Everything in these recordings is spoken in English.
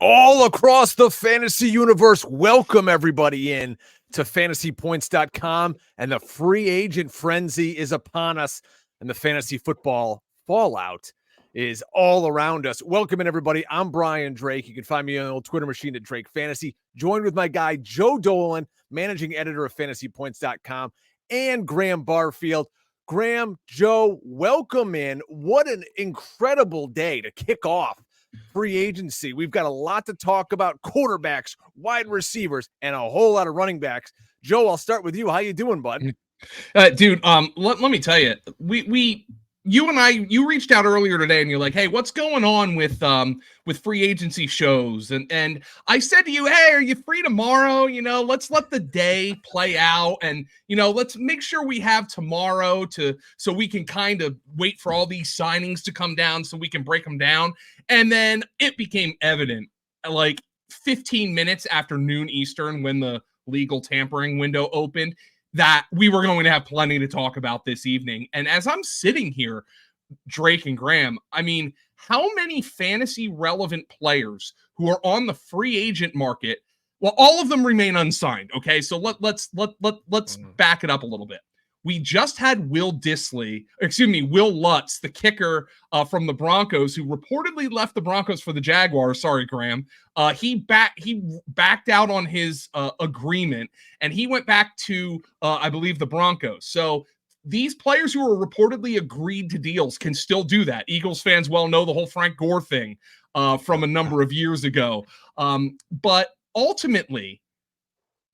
all across the fantasy universe. Welcome everybody in to fantasypoints.com, and the free agent frenzy is upon us, and the fantasy football fallout is all around us. Welcome in everybody. I'm Brian Drake. You can find me on the old Twitter machine at Drake Fantasy, joined with my guy Joe Dolan, managing editor of fantasypoints.com, and Graham Barfield. Graham, Joe, welcome in. What an incredible day to kick off free agency. We've got a lot to talk about: quarterbacks, wide receivers, and a whole lot of running backs. Joe, I'll start with you. How you doing, bud? Dude, let me tell you, you and I, you reached out earlier today and you're like, hey, what's going on with free agency shows? And I said to you, hey, are you free tomorrow? You know, let's let the day play out, and, you know, let's make sure we have tomorrow so we can kind of wait for all these signings to come down so we can break them down. And then it became evident, like 15 minutes after noon Eastern, when the legal tampering window opened, that we were going to have plenty to talk about this evening. And as I'm sitting here, Drake and Graham, I mean, how many fantasy relevant players who are on the free agent market? Well, all of them remain unsigned. Okay. So let's back it up a little bit. We just had Will Lutz, the kicker from the Broncos, who reportedly left the Broncos for the Jaguars. Sorry, Graham. He backed out on his agreement, and he went back to, I believe, the Broncos. So these players who are reportedly agreed to deals can still do that. Eagles fans well know the whole Frank Gore thing from a number of years ago. But ultimately,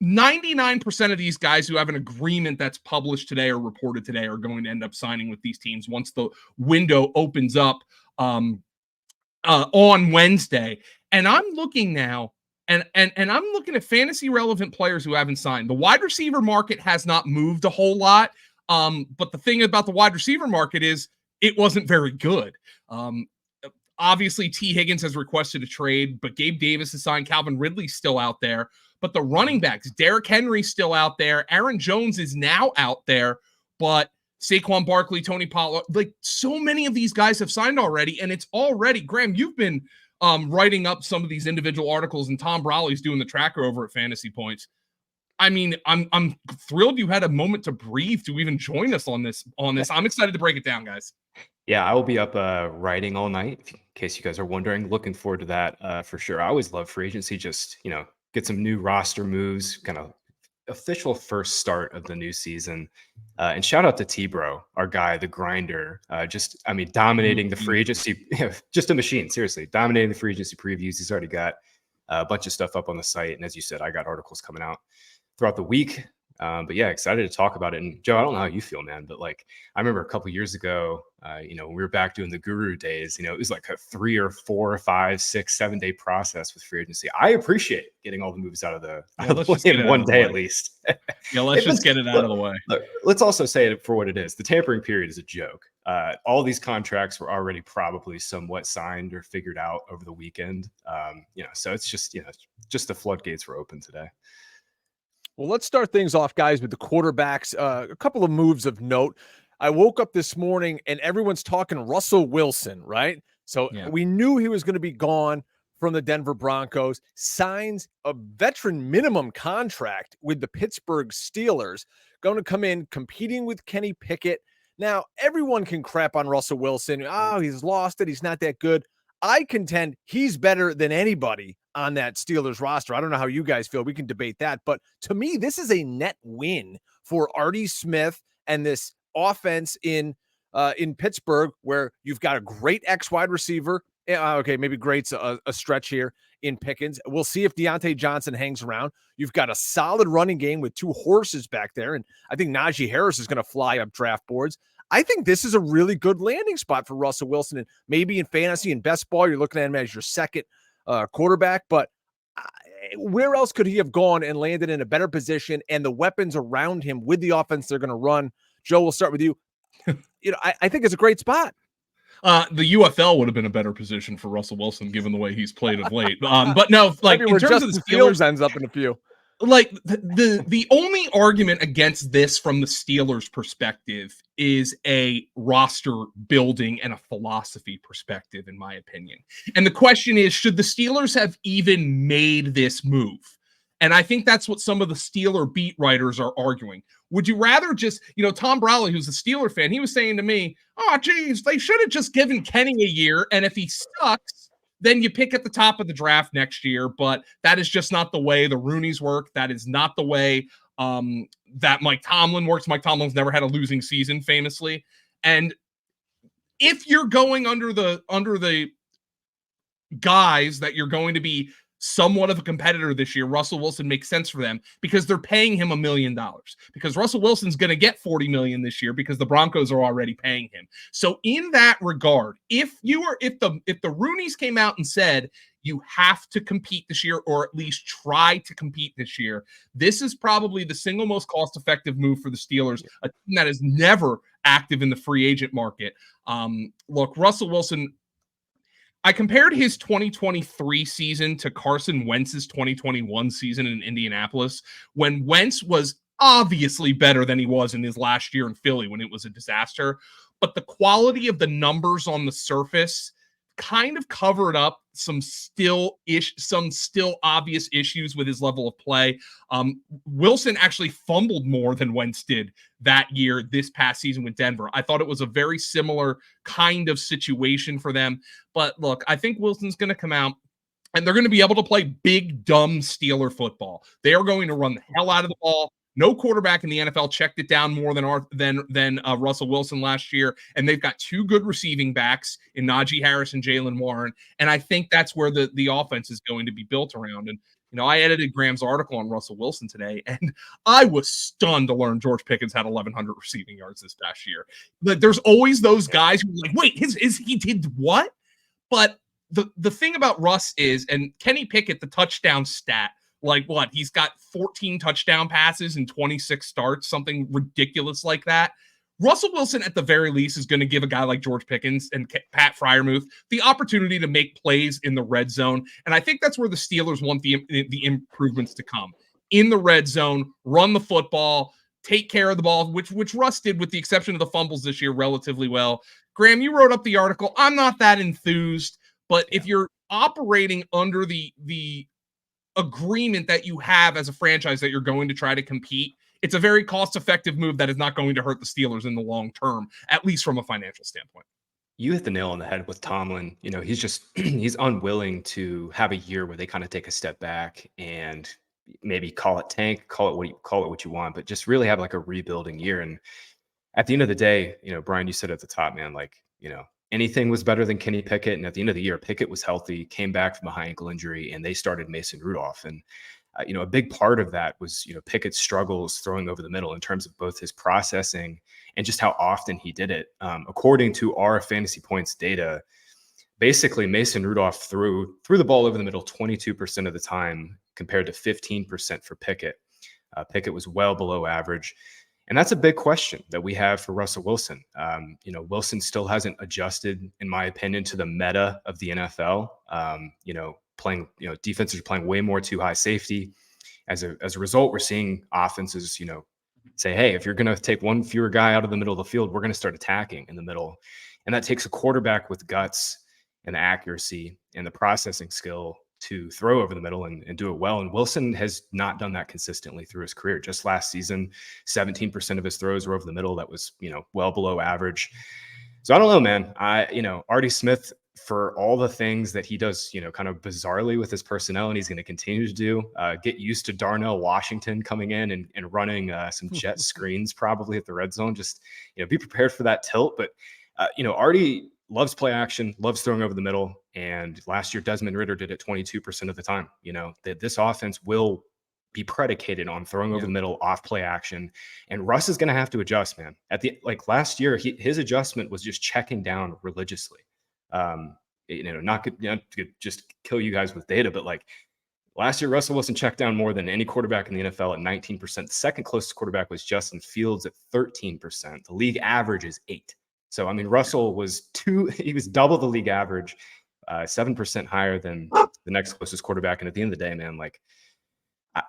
99% of these guys who have an agreement that's published today or reported today are going to end up signing with these teams once the window opens up on Wednesday. And I'm looking now, and I'm looking at fantasy relevant players who haven't signed. The wide receiver market has not moved a whole lot. But the thing about the wide receiver market is it wasn't very good. Obviously, T. Higgins has requested a trade, but Gabe Davis has signed. Calvin Ridley's still out there. But the running backs, Derrick Henry's still out there. Aaron Jones is now out there. But Saquon Barkley, Tony Pollard, like, so many of these guys have signed already. And it's already, Graham, you've been writing up some of these individual articles, and Tom Brawley's doing the tracker over at Fantasy Points. I mean, I'm thrilled you had a moment to breathe to even join us on this. I'm excited to break it down, guys. Yeah, I will be up writing all night, in case you guys are wondering. Looking forward to that for sure. I always love free agency, just, you know, get some new roster moves, kind of official first start of the new season. And shout out to T-Bro, our guy, the grinder. Dominating the free agency, just a machine, seriously. Dominating the free agency previews. He's already got a bunch of stuff up on the site. And as you said, I got articles coming out throughout the week. But yeah, excited to talk about it. And Joe, I don't know how you feel, man, but like, I remember a couple years ago, when we were back doing the Guru days, it was like a 3 or 4 or 5, 6, 7 day process with free agency. I appreciate getting all the moves out of the way in one day at least. Yeah, let's just get it out of the way. Look, let's also say it for what it is. The tampering period is a joke. All these contracts were already probably somewhat signed or figured out over the weekend. So it's just, just the floodgates were open today. Well, let's start things off, guys, with the quarterbacks. A couple of moves of note. I woke up this morning and everyone's talking Russell Wilson, right? So we knew he was going to be gone from the Denver Broncos. Signs a veteran minimum contract with the Pittsburgh Steelers. Going to come in competing with Kenny Pickett. Now, everyone can crap on Russell Wilson. Oh, he's lost it. He's not that good. I contend he's better than anybody on that Steelers roster. I don't know how you guys feel. We can debate that. But to me, this is a net win for Artie Smith and this offense in Pittsburgh, where you've got a great X-wide receiver. Okay, maybe great's a stretch here in Pickens. We'll see if Deontay Johnson hangs around. You've got a solid running game with 2 horses back there. And I think Najee Harris is going to fly up draft boards. I think this is a really good landing spot for Russell Wilson. And maybe in fantasy and best ball, you're looking at him as your second quarterback. But where else could he have gone and landed in a better position and the weapons around him with the offense they're going to run? Joe, we'll start with you. I think it's a great spot. The UFL would have been a better position for Russell Wilson, given the way he's played of late. But no, like, in terms of the Steelers, ends up in a few. like the only argument against this from the Steelers' perspective is a roster building and a philosophy perspective, in my opinion. And the question is, should the Steelers have even made this move? And I think that's what some of the Steeler beat writers are arguing. Would you rather just, Tom Brawley, who's a Steeler fan, he was saying to me, oh, geez, they should have just given Kenny a year. And if he sucks, then you pick at the top of the draft next year. But that is just not the way the Rooneys work. That is not the way that Mike Tomlin works. Mike Tomlin's never had a losing season, famously. And if you're going under the guys that you're going to be somewhat of a competitor this year, Russell Wilson makes sense for them because they're paying him $1 million, because Russell Wilson's going to get $40 million this year because the Broncos are already paying him. So in that regard, if the Rooneys came out and said you have to compete this year, or at least try to compete this year, this is probably the single most cost-effective move for the Steelers, a team that is never active in the free agent market. Look, Russell Wilson, I compared his 2023 season to Carson Wentz's 2021 season in Indianapolis, when Wentz was obviously better than he was in his last year in Philly when it was a disaster. But the quality of the numbers on the surface kind of covered up some still obvious issues with his level of play. Wilson actually fumbled more than Wentz did that year, this past season with Denver. I thought it was a very similar kind of situation for them. But look, I think Wilson's going to come out and they're going to be able to play big, dumb Steeler football. They are going to run the hell out of the ball. No quarterback in the NFL checked it down more than Russell Wilson last year. And they've got two good receiving backs in Najee Harris and Jaylen Warren. And I think that's where the offense is going to be built around. And, I edited Graham's article on Russell Wilson today, and I was stunned to learn George Pickens had 1,100 receiving yards this past year. But there's always those guys who are like, wait, he did what? But the thing about Russ is, and Kenny Pickett, the touchdown stat, like what? He's got 14 touchdown passes in 26 starts, something ridiculous like that. Russell Wilson, at the very least, is going to give a guy like George Pickens and Pat Freiermuth the opportunity to make plays in the red zone. And I think that's where the Steelers want the improvements to come. In the red zone, run the football, take care of the ball, which Russ did, with the exception of the fumbles this year, relatively well. Graham, you wrote up the article. I'm not that enthused, but if you're operating under the agreement that you have as a franchise that you're going to try to compete, it's a very cost-effective move that is not going to hurt the Steelers in the long term, at least from a financial standpoint. You hit the nail on the head with Tomlin. He's unwilling to have a year where they kind of take a step back and maybe call it tank, call it what you want, but just really have like a rebuilding year. And at the end of the day, Brian, you said at the top, man, anything was better than Kenny Pickett. And at the end of the year, Pickett was healthy, came back from a high ankle injury, and they started Mason Rudolph. And, a big part of that was, Pickett's struggles throwing over the middle in terms of both his processing and just how often he did it. According to our fantasy points data, basically Mason Rudolph threw the ball over the middle 22% of the time compared to 15% for Pickett. Pickett was well below average. And that's a big question that we have for Russell Wilson. Wilson still hasn't adjusted, in my opinion, to the meta of the NFL. Defenses are playing way more too high safety. As a result, we're seeing offenses, say, hey, if you're going to take one fewer guy out of the middle of the field, we're going to start attacking in the middle. And that takes a quarterback with guts and the accuracy and the processing skill to throw over the middle and do it well. And Wilson has not done that consistently through his career. Just last season, 17% of his throws were over the middle. That was, well below average. So I don't know, man. Artie Smith, for all the things that he does, kind of bizarrely with his personnel, and he's going to continue to do, get used to Darnell Washington coming in and running some jet screens probably at the red zone. Just, be prepared for that tilt. But, Artie loves play action, loves throwing over the middle. And last year, Desmond Ridder did it 22% of the time. That this offense will be predicated on throwing over the middle, off play action. And Russ is going to have to adjust, man. Last year, his adjustment was just checking down religiously. Not to just kill you guys with data, but last year, Russell Wilson checked down more than any quarterback in the NFL at 19%. The second closest quarterback was Justin Fields at 13%. The league average is 8%. So, Russell was double the league average, 7% higher than the next closest quarterback. And at the end of the day, man,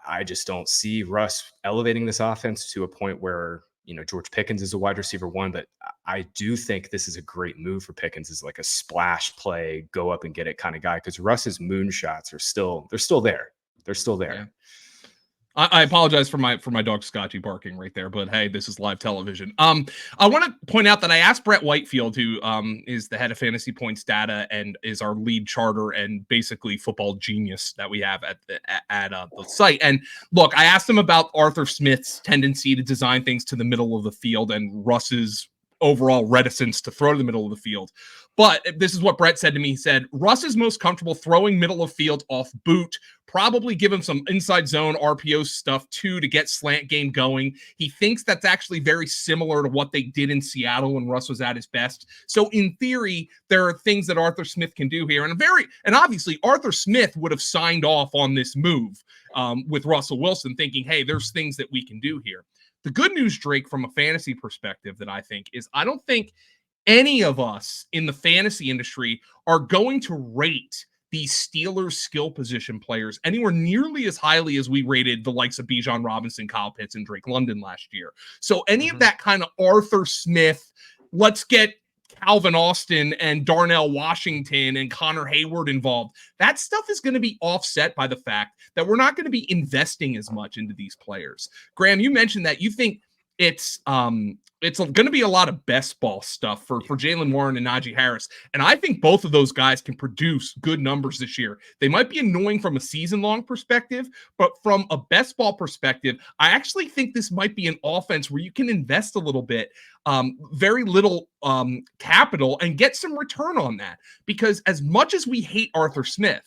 I just don't see Russ elevating this offense to a point where, George Pickens is a wide receiver one, but I do think this is a great move for Pickens, is like a splash play, go up and get it kind of guy. Because Russ's moonshots they're still there. They're still there. Yeah. I apologize for my dog Scotchy barking right there, but hey, this is live television. I want to point out that I asked Brett Whitefield, who is the head of fantasy points data and is our lead charter and basically football genius that we have at the site. And look, I asked him about Arthur Smith's tendency to design things to the middle of the field and Russ's overall reticence to throw to the middle of the field. But this is what Brett said to me. He said, Russ is most comfortable throwing middle of field off boot, probably give him some inside zone RPO stuff too to get slant game going. He thinks that's actually very similar to what they did in Seattle when Russ was at his best. So in theory, there are things that Arthur Smith can do here. And obviously Arthur Smith would have signed off on this move with Russell Wilson, thinking, hey, there's things that we can do here. The good news, Drake, from a fantasy perspective that I think is I don't think any of us in the fantasy industry are going to rate these Steelers skill position players anywhere nearly as highly as we rated the likes of Bijan Robinson, Kyle Pitts, and Drake London last year. So any of that kind of Arthur Smith, let's get Calvin Austin and Darnell Washington and Connor Hayward involved, that stuff is going to be offset by the fact that we're not going to be investing as much into these players. Graham, you mentioned that you think it's going to be a lot of best ball stuff for Jaylen Warren and Najee Harris. And I think both of those guys can produce good numbers this year. They might be annoying from a season-long perspective, but from a best ball perspective, I actually think this might be an offense where you can invest a little bit, very little capital, and get some return on that. Because as much as we hate Arthur Smith,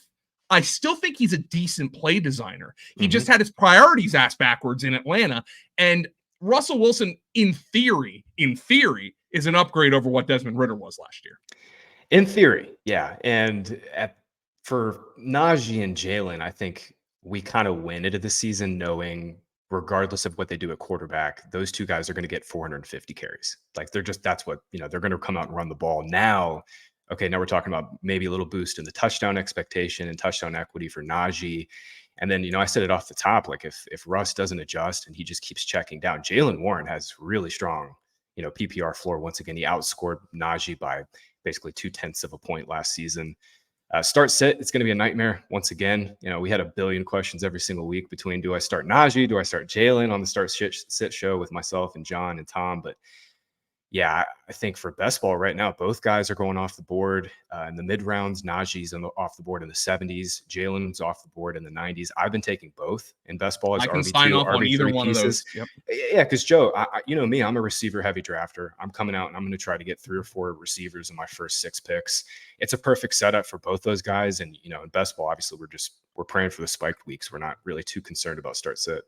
I still think he's a decent play designer. He just had his priorities asked backwards in Atlanta. And Russell Wilson, in theory, is an upgrade over what Desmond Ridder was last year. In theory, yeah. And for Najee and Jalen, I think we kind of went into the season knowing, regardless of what they do at quarterback, those two guys are going to get 450 carries. Like that's what, they're going to come out and run the ball. Now we're talking about maybe a little boost in the touchdown expectation and touchdown equity for Najee. And then, I said it off the top, like if Russ doesn't adjust and he just keeps checking down, Jaylen Warren has really strong, PPR floor. Once again, he outscored Najee by basically 0.2 of a point last season. Start sit, it's going to be a nightmare. Once again, we had a billion questions every single week between, do I start Najee? Do I start Jalen on the start sit show with myself and John and Tom? But yeah, I think for best ball right now, both guys are going off the board in the mid rounds. Najee's off the board in the 70s. Jalen's off the board in the 90s. I've been taking both in best ball as I can RB2, sign off RB3 on either one pieces. of those. Yep. Yeah, because Joe, me, I'm a receiver heavy drafter. I'm coming out and I'm going to try to get 3 or 4 receivers in my first 6 picks. It's a perfect setup for both those guys. And in best ball, obviously, we're praying for the spiked weeks. We're not really too concerned about start sit.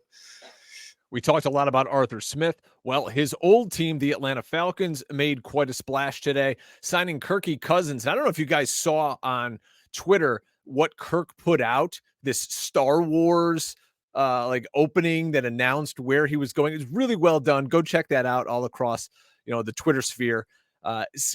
We talked a lot about Arthur Smith. Well, his old team, the Atlanta Falcons, made quite a splash today, signing Kirk Cousins. I don't know if you guys saw on Twitter what Kirk put out, this Star Wars opening that announced where he was going. It's really well done. Go check that out all across, the Twitter sphere.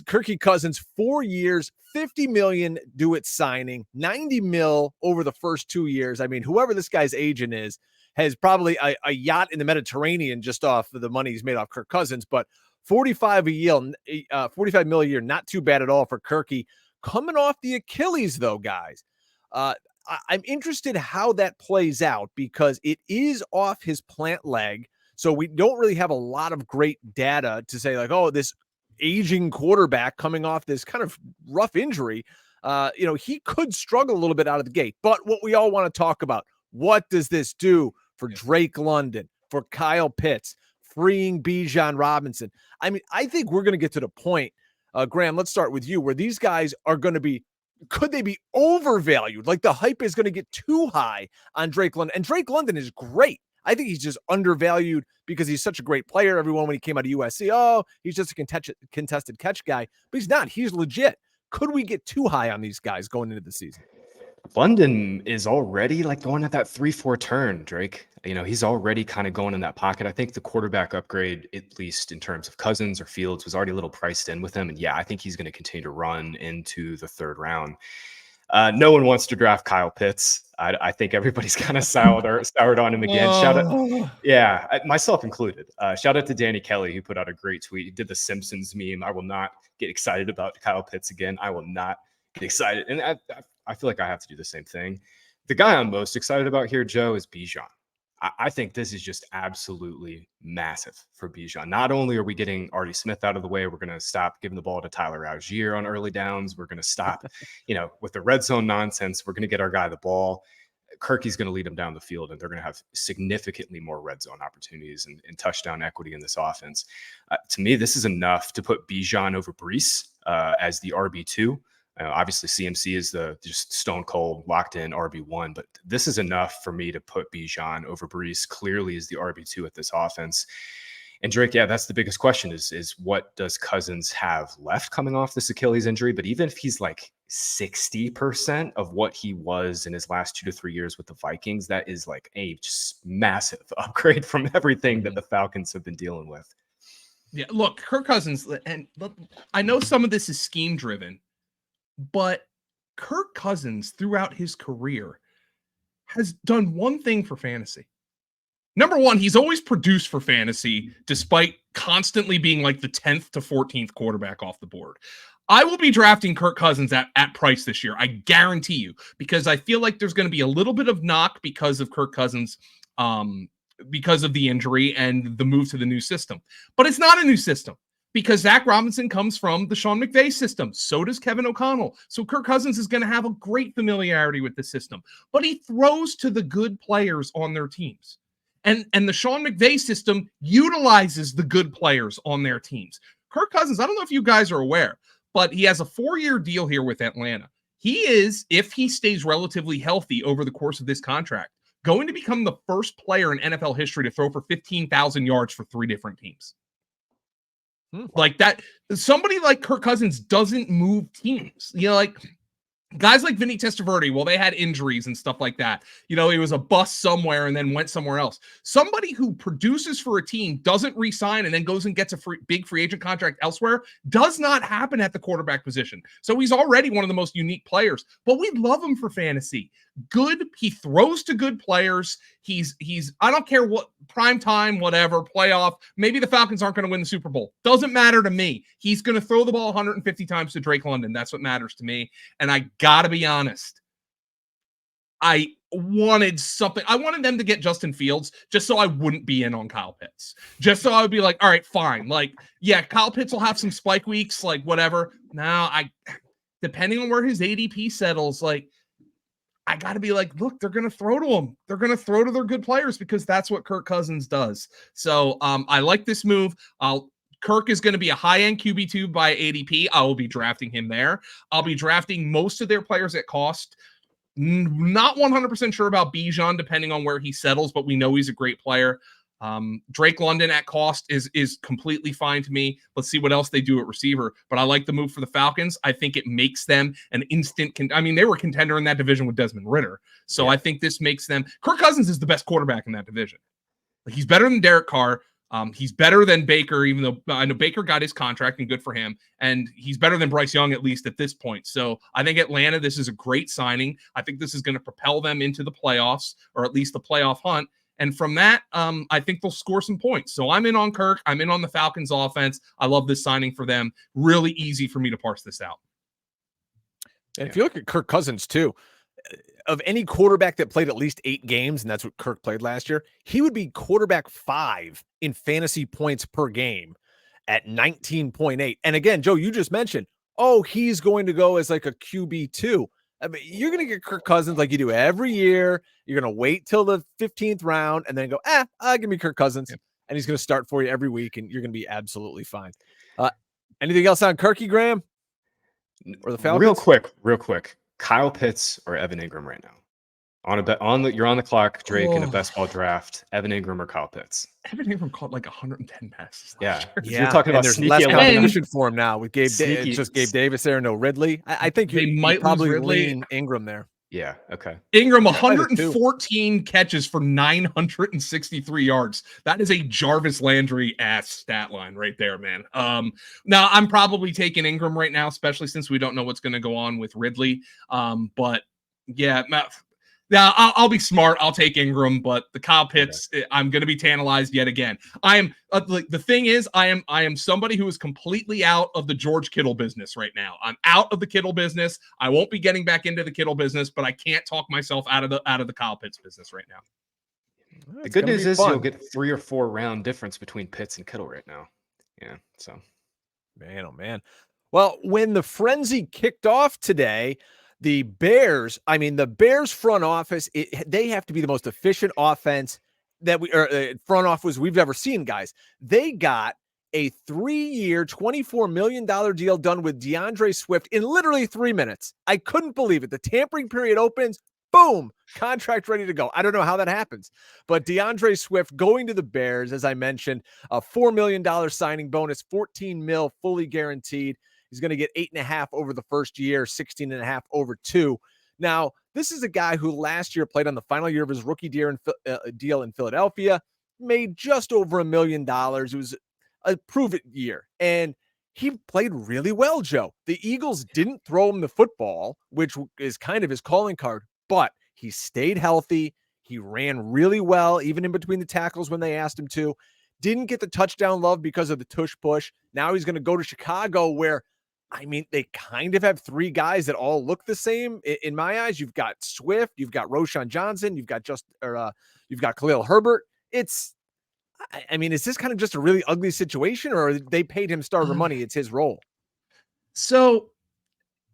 Kirk Cousins, 4 years, $50 million due at signing, $90 million over the first 2 years. I mean, whoever this guy's agent is, has probably a yacht in the Mediterranean just off of the money he's made off Kirk Cousins, but $45 million a year, not too bad at all for Kirky. Coming off the Achilles, though, guys. I'm interested how that plays out because it is off his plant leg, so we don't really have a lot of great data to say, like, oh, this aging quarterback coming off this kind of rough injury, he could struggle a little bit out of the gate. But what we all want to talk about, what does this do for Drake London, for Kyle Pitts, freeing Bijan Robinson? I mean, I think we're going to get to the point, Graham, let's start with you, where these guys are going to be, could they be overvalued? Like the hype is going to get too high on Drake London. And Drake London is great. I think he's just undervalued because he's such a great player. Everyone, when he came out of USC, he's just a contested catch guy. But he's not. He's legit. Could we get too high on these guys going into the season? London is already going at that 3-4 turn, Drake. He's already kind of going in that pocket. I think the quarterback upgrade, at least in terms of Cousins or Fields, was already a little priced in with him. And yeah, I think he's going to continue to run into the 3rd round. No one wants to draft Kyle Pitts. I think everybody's kind of soured on him again. Myself included. Shout out to Danny Kelly, who put out a great tweet. He did the Simpsons meme. I will not get excited about Kyle Pitts again. I will not get excited. And I feel like I have to do the same thing. The guy I'm most excited about here, Joe, is Bijan. I think this is just absolutely massive for Bijan. Not only are we getting Artie Smith out of the way, we're going to stop giving the ball to Tyler Algier on early downs. We're going to stop, with the red zone nonsense. We're going to get our guy the ball. Kirky's going to lead him down the field, and they're going to have significantly more red zone opportunities and touchdown equity in this offense. To me, this is enough to put Bijan over Breece as the RB2. Obviously, CMC is the just stone cold locked in RB1, but this is enough for me to put Bijan over Breece clearly as the RB2 at this offense. And Drake, that's the biggest question is what does Cousins have left coming off this Achilles injury? But even if he's like 60% of what he was in his last 2 to 3 years with the Vikings, that is like a just massive upgrade from everything that the Falcons have been dealing with. Yeah, look, Kirk Cousins, and look, I know some of this is scheme driven, but Kirk Cousins throughout his career has done one thing for fantasy. Number one, he's always produced for fantasy despite constantly being like the 10th to 14th quarterback off the board. I will be drafting Kirk Cousins at price this year. I guarantee you, because I feel like there's going to be a little bit of knock because of Kirk Cousins, because of the injury and the move to the new system. But it's not a new system, because Zach Robinson comes from the Sean McVay system. So does Kevin O'Connell. So Kirk Cousins is going to have a great familiarity with the system. But he throws to the good players on their teams. And the Sean McVay system utilizes the good players on their teams. Kirk Cousins, I don't know if you guys are aware, but he has a 4-year deal here with Atlanta. He is, if he stays relatively healthy over the course of this contract, going to become the first player in NFL history to throw for 15,000 yards for 3 different teams. Like that, somebody like Kirk Cousins doesn't move teams. Like guys like Vinny Testaverde, well, they had injuries and stuff like that. He was a bust somewhere and then went somewhere else. Somebody who produces for a team, doesn't re-sign, and then goes and gets a big free agent contract elsewhere does not happen at the quarterback position. So he's already one of the most unique players, but we love him for fantasy. Good. He throws to good players. He's I don't care what prime time, whatever, playoff. Maybe the Falcons aren't going to win the Super Bowl. Doesn't matter to me. He's going to throw the ball 150 times to Drake London. That's what matters to me. And I got to be honest. I wanted them to get Justin Fields just so I wouldn't be in on Kyle Pitts. Just so I would be like, all right, fine. Like, yeah, Kyle Pitts will have some spike weeks, like whatever. Now, depending on where his ADP settles, like, I got to be like, look, they're going to throw to him. They're going to throw to their good players because that's what Kirk Cousins does. So I like this move. Kirk is going to be a high-end QB2 by ADP. I will be drafting him there. I'll be drafting most of their players at cost. Not 100% sure about Bijan, depending on where he settles, but we know he's a great player. Drake London at cost is completely fine to me. Let's see what else they do at receiver. But I like the move for the Falcons. I think it makes them an instant. They were a contender in that division with Desmond Ridder. So I think this makes them. Kirk Cousins is the best quarterback in that division. Like, he's better than Derek Carr. He's better than Baker, even though I know Baker got his contract and good for him. And he's better than Bryce Young, at least at this point. So I think Atlanta, this is a great signing. I think this is going to propel them into the playoffs, or at least the playoff hunt. And from that, I think they'll score some points. So I'm in on Kirk. I'm in on the Falcons offense. I love this signing for them. Really easy for me to parse this out. And if you look at Kirk Cousins too, of any quarterback that played at least 8 games, and that's what Kirk played last year, he would be quarterback 5 in fantasy points per game at 19.8. And again, Joe, you just mentioned, he's going to go as like a QB2. I mean, you're going to get Kirk Cousins like you do every year. You're going to wait till the 15th round and then go, give me Kirk Cousins. Yeah. And he's going to start for you every week, and you're going to be absolutely fine. Anything else on Kirky, Graham? Or the Falcons? Real quick. Kyle Pitts or Evan Ingram right now? You're on the clock, Drake, in a best ball draft. Evan Ingram or Kyle Pitts? Evan Ingram caught like 110 passes. Yeah. You're talking about there's less competition for him now with Gabe. It's just Gabe Davis there, no Ridley. I think you might probably lean Ingram there. Yeah. Okay. Ingram, 114 catches for 963 yards. That is a Jarvis Landry ass stat line right there, man. Now I'm probably taking Ingram right now, especially since we don't know what's going to go on with Ridley. But yeah, I'll be smart. I'll take Ingram, but the Kyle Pitts, I'm going to be tantalized yet again. I am like the thing is, I am somebody who is completely out of the George Kittle business right now. I'm out of the Kittle business. I won't be getting back into the Kittle business, but I can't talk myself out of the Kyle Pitts business right now. The good news is you'll get 3 or 4 round difference between Pitts and Kittle right now. Yeah. So, man, oh man. Well, when the frenzy kicked off today, the Bears front office, they have to be the most efficient offense that front office we've ever seen, guys. They got a 3-year, $24 million deal done with DeAndre Swift in literally 3 minutes. I couldn't believe it. The tampering period opens, boom, contract ready to go. I don't know how that happens, but DeAndre Swift going to the Bears, as I mentioned, a $4 million signing bonus, $14 million fully guaranteed. He's going to get 8.5 over the first year, 16.5 over 2. Now, this is a guy who last year played on the final year of his rookie deal in Philadelphia, made just over $1 million. It was a prove-it year, and he played really well, Joe. The Eagles didn't throw him the football, which is kind of his calling card, but he stayed healthy. He ran really well, even in between the tackles when they asked him to. Didn't get the touchdown love because of the tush push. Now he's going to go to Chicago where, I mean, they kind of have 3 guys that all look the same in my eyes. You've got Swift, you've got Roschon Johnson, you've got Khalil Herbert. Is this kind of just a really ugly situation, or they paid him starter money? It's his role. So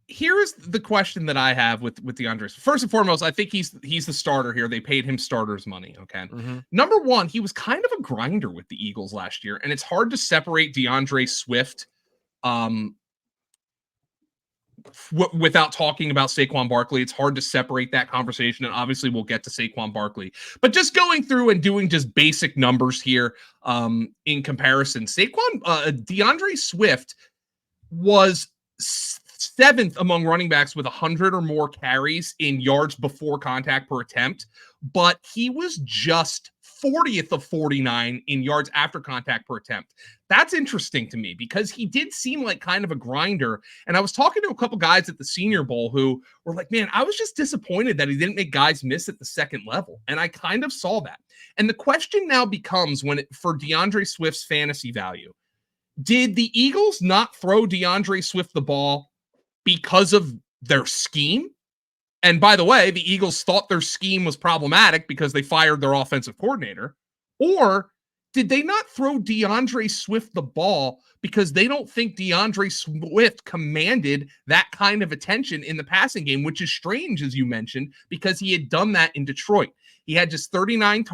here is the question that I have with DeAndre. First and foremost, I think he's the starter here. They paid him starters money. Okay. Mm-hmm. Number one, he was kind of a grinder with the Eagles last year, and it's hard to separate DeAndre Swift without talking about Saquon Barkley. It's hard to separate that conversation, and obviously we'll get to Saquon Barkley. But just going through and doing just basic numbers here in comparison, DeAndre Swift was 7th among running backs with 100 or more carries in yards before contact per attempt, but he was just 40th of 49 in yards after contact per attempt. That's interesting to me because he did seem like kind of a grinder. And I was talking to a couple guys at the Senior Bowl who were like, man, I was just disappointed that he didn't make guys miss at the second level. And I kind of saw that. And the question now becomes for DeAndre Swift's fantasy value, did the Eagles not throw DeAndre Swift the ball because of their scheme? And by the way, the Eagles thought their scheme was problematic because they fired their offensive coordinator. Or did they not throw DeAndre Swift the ball because they don't think DeAndre Swift commanded that kind of attention in the passing game, which is strange, as you mentioned, because he had done that in Detroit. He had just 39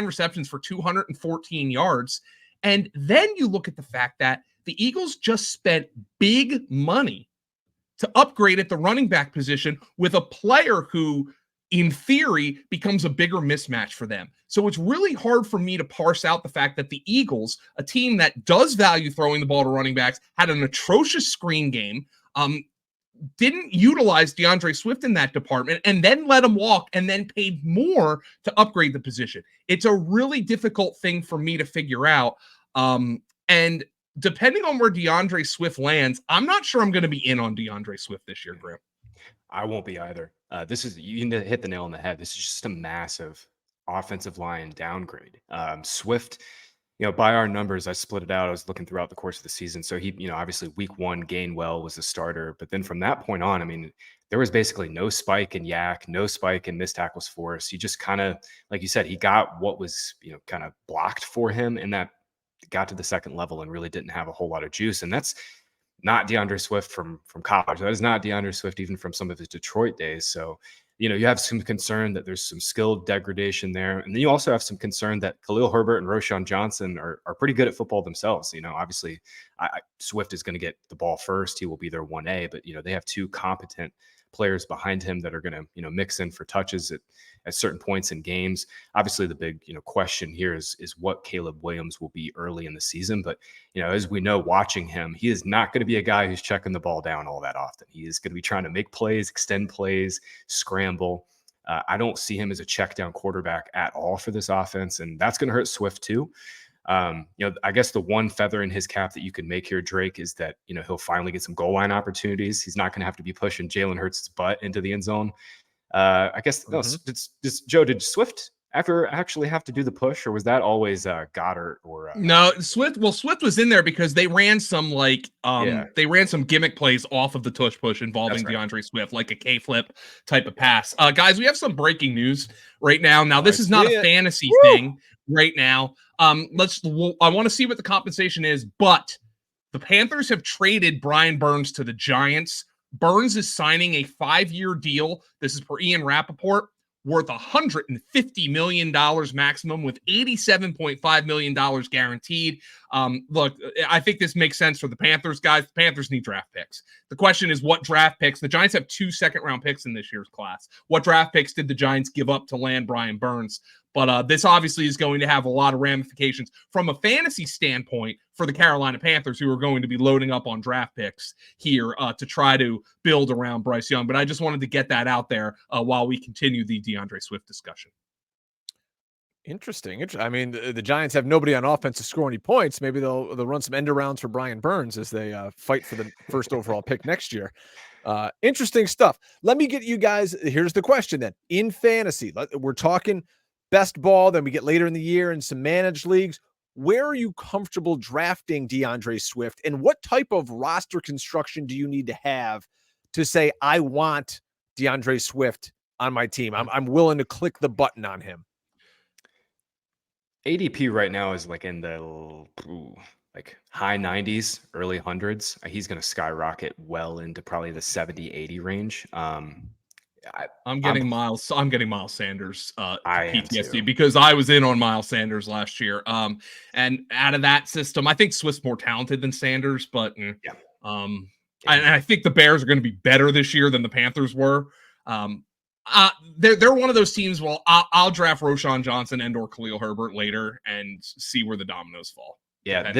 receptions for 214 yards. And then you look at the fact that the Eagles just spent big money to upgrade at the running back position with a player who, in theory, becomes a bigger mismatch for them. So it's really hard for me to parse out the fact that the Eagles, a team that does value throwing the ball to running backs, had an atrocious screen game, didn't utilize DeAndre Swift in that department, and then let him walk and then paid more to upgrade the position. It's a really difficult thing for me to figure out. And depending on where DeAndre Swift lands, I'm not sure I'm going to be in on DeAndre Swift this year, Graham. I won't be either. You hit the nail on the head. This is just a massive offensive line downgrade. Swift, by our numbers, I split it out. I was looking throughout the course of the season. So he, obviously week 1, Gainwell was the starter. But then from that point on, there was basically no spike in yak, no spike in missed tackles force. He just kind of, like you said, he got what was, kind of blocked for him, and that got to the second level and really didn't have a whole lot of juice. And that's not DeAndre Swift from college. That is not DeAndre Swift even from some of his Detroit days. So, you have some concern that there's some skill degradation there. And then you also have some concern that Khalil Herbert and Roschon Johnson are pretty good at football themselves. Obviously Swift is going to get the ball first. He will be their 1A, but, they have 2 competent players behind him that are going to, mix in for touches at certain points in games. Obviously, the big, question here is what Caleb Williams will be early in the season. But, as we know, watching him, he is not going to be a guy who's checking the ball down all that often. He is going to be trying to make plays, extend plays, scramble. I don't see him as a check down quarterback at all for this offense. And that's going to hurt Swift too. I guess the one feather in his cap that you can make here, Drake, is that, he'll finally get some goal line opportunities. He's not going to have to be pushing Jalen Hurts' butt into the end zone. I guess, Joe, did Swift ever actually have to do the push, or was that always Goddard or no, Swift? Well, Swift was in there because they ran some gimmick plays off of the tush push involving DeAndre Swift, like a K-flip type of pass. Guys, we have some breaking news right now. Now, this is not a fantasy thing right now. I want to see what the compensation is, but the Panthers have traded Brian Burns to the Giants. Burns is signing a 5-year deal. This is per Ian Rappaport, worth $150 million maximum with $87.5 million guaranteed. Look, I think this makes sense for the Panthers, guys. The Panthers need draft picks. The question is, what draft picks? The Giants have 2 second-round picks in this year's class. What draft picks did the Giants give up to land Brian Burns? But this obviously is going to have a lot of ramifications from a fantasy standpoint for the Carolina Panthers, who are going to be loading up on draft picks here to try to build around Bryce Young. But I just wanted to get that out there while we continue the DeAndre Swift discussion. Interesting. I mean, the Giants have nobody on offense to score any points. Maybe they'll run some end arounds for Brian Burns as they fight for the first overall pick next year. Interesting stuff. Let me get you guys. Here's the question then. In fantasy, we're talking best ball, then we get later in the year in some managed leagues. Where are you comfortable drafting DeAndre Swift, and what type of roster construction do you need to have to say, I want DeAndre Swift on my team? I'm willing to click the button on him. ADP right now is like in the high 90s, early hundreds. He's going to skyrocket well into probably the 70-80 range. I'm getting Miles Sanders PTSD because I was in on Miles Sanders last year. And out of that system, I think Swift's more talented than Sanders, but and I think the Bears are going to be better this year than the Panthers were. They're one of those teams. Well, I'll draft Roshan Johnson and or Khalil Herbert later and see where the dominoes fall. Yeah,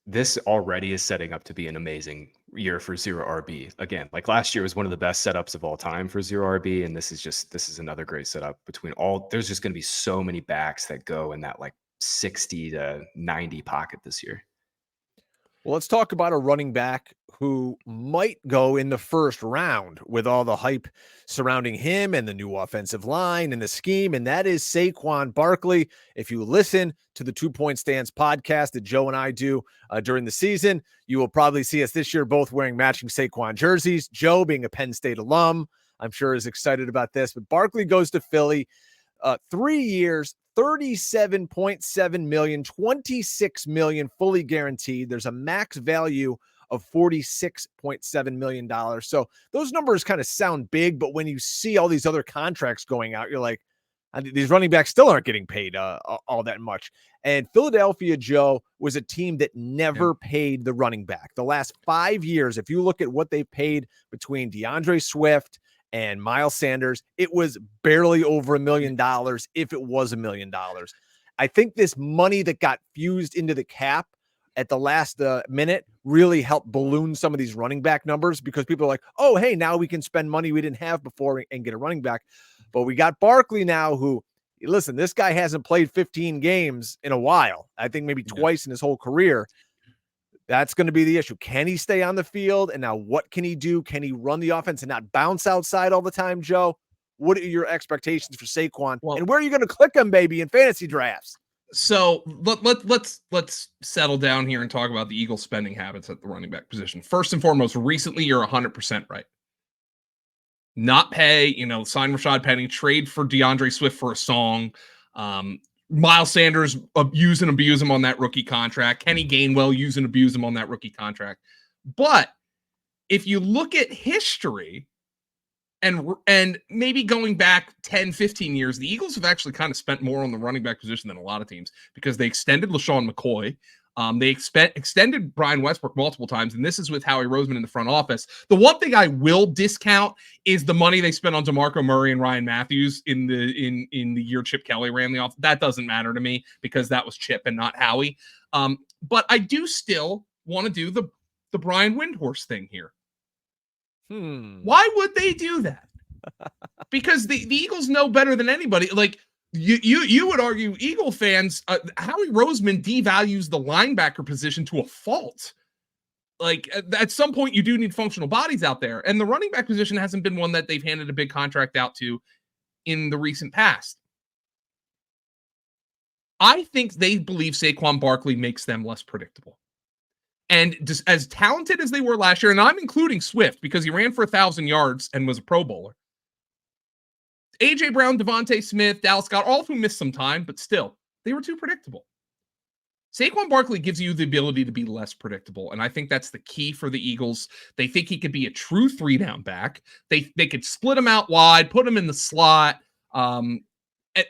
this already is setting up to be an amazing year for zero RB. Again, like last year was one of the best setups of all time for zero RB, and this is another great setup between all. There's just going to be so many backs that go in that like 60 to 90 pocket this year. Well, let's talk about a running back who might go in the first round with all the hype surrounding him and the new offensive line and the scheme, and that is Saquon Barkley. If you listen to the 2 Point Stance podcast that Joe and I do during the season, you will probably see us this year both wearing matching Saquon jerseys. Joe, being a Penn State alum, I'm sure is excited about this, but Barkley goes to Philly, 3 years, $37.7 million, $26 million fully guaranteed. There's a max value of $46.7 million. So those numbers kind of sound big, but when you see all these other contracts going out, you're like, these running backs still aren't getting paid all that much. And Philadelphia, Joe, was a team that never paid the running back. The last 5 years, if you look at what they paid between DeAndre Swift and Miles Sanders, it was barely over $1 million, if it was $1 million. I think this money that got fused into the cap at the last minute really helped balloon some of these running back numbers, because people are like, oh, hey, now we can spend money we didn't have before and get a running back. But we got Barkley now, who, listen, this guy hasn't played 15 games in a while. I think maybe twice in his whole career. That's going to be the issue. Can he stay on the field? And now what can he do? Can he run the offense and not bounce outside all the time, Joe? What are your expectations for Saquon? Well, and where are you going to click him, baby, in fantasy drafts? So let's settle down here and talk about the Eagles' spending habits at the running back position. First and foremost, recently you're 100% right. Not pay, sign Rashad Penny, trade for DeAndre Swift for a song. Miles Sanders, use and abuse him on that rookie contract. Kenny Gainwell, use and abuse him on that rookie contract. But if you look at history and maybe going back 10, 15 years, the Eagles have actually kind of spent more on the running back position than a lot of teams, because they extended LaShawn McCoy. They extended Brian Westbrook multiple times, and this is with Howie Roseman in the front office. The one thing I will discount is the money they spent on DeMarco Murray and Ryan Matthews in the year Chip Kelly ran the offense. That doesn't matter to me because that was Chip and not Howie. But I do still want to do the Brian Windhorst thing here. Why would they do that? Because the Eagles know better than anybody. Like, you would argue, Eagle fans, Howie Roseman devalues the linebacker position to a fault. Like, at some point, you do need functional bodies out there. And the running back position hasn't been one that they've handed a big contract out to in the recent past. I think they believe Saquon Barkley makes them less predictable. And just as talented as they were last year, and I'm including Swift because he ran for 1,000 yards and was a Pro Bowler. A.J. Brown, Devontae Smith, Dallas Scott, all of whom missed some time, but still, they were too predictable. Saquon Barkley gives you the ability to be less predictable, and I think that's the key for the Eagles. They think he could be a true 3-down back. They could split him out wide, put him in the slot.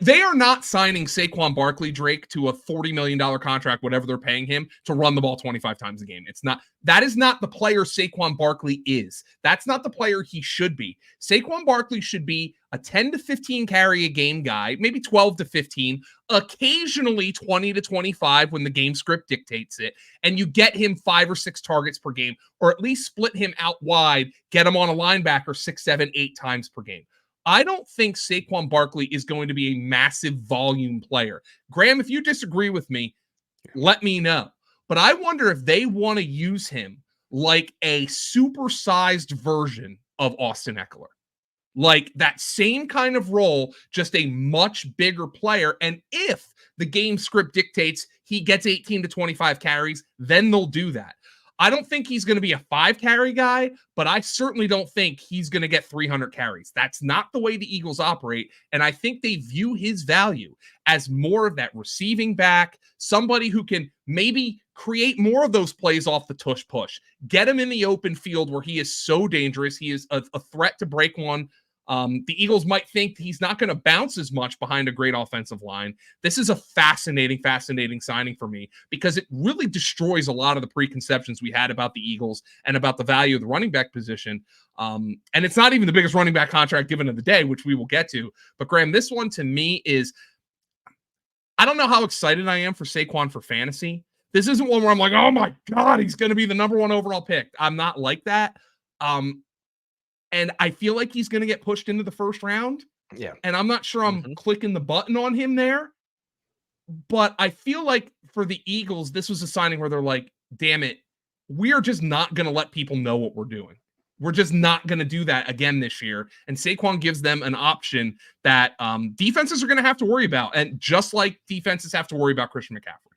They are not signing Saquon Barkley, Drake, to a $40 million contract, whatever they're paying him, to run the ball 25 times a game. That is not the player Saquon Barkley is. That's not the player he should be. Saquon Barkley should be a 10 to 15 carry a game guy, maybe 12 to 15, occasionally 20 to 25 when the game script dictates it, and you get him 5 or 6 targets per game, or at least split him out wide, get him on a linebacker 6, 7, 8 times per game. I don't think Saquon Barkley is going to be a massive volume player. Graham, if you disagree with me, let me know. But I wonder if they want to use him like a supersized version of Austin Eckler. Like that same kind of role, just a much bigger player. And if the game script dictates he gets 18 to 25 carries, then they'll do that. I don't think he's going to be a 5-carry guy, but I certainly don't think he's going to get 300 carries. That's not the way the Eagles operate, and I think they view his value as more of that receiving back, somebody who can maybe create more of those plays off the tush push, get him in the open field where he is so dangerous. He is a threat to break one. The Eagles might think he's not going to bounce as much behind a great offensive line. This is a fascinating signing for me because it really destroys a lot of the preconceptions we had about the Eagles and about the value of the running back position. And it's not even the biggest running back contract given of the day, which we will get to. But Graham, this one to me is, I don't know how excited I am for Saquon for fantasy. This isn't one where I'm like, oh my God, he's going to be the number 1 overall pick. I'm not like that. And I feel like he's going to get pushed into the first round. Yeah. And I'm not sure I'm clicking the button on him there. But I feel like for the Eagles, this was a signing where they're like, damn it, we are just not going to let people know what we're doing. We're just not going to do that again this year. And Saquon gives them an option that defenses are going to have to worry about. And just like defenses have to worry about Christian McCaffrey.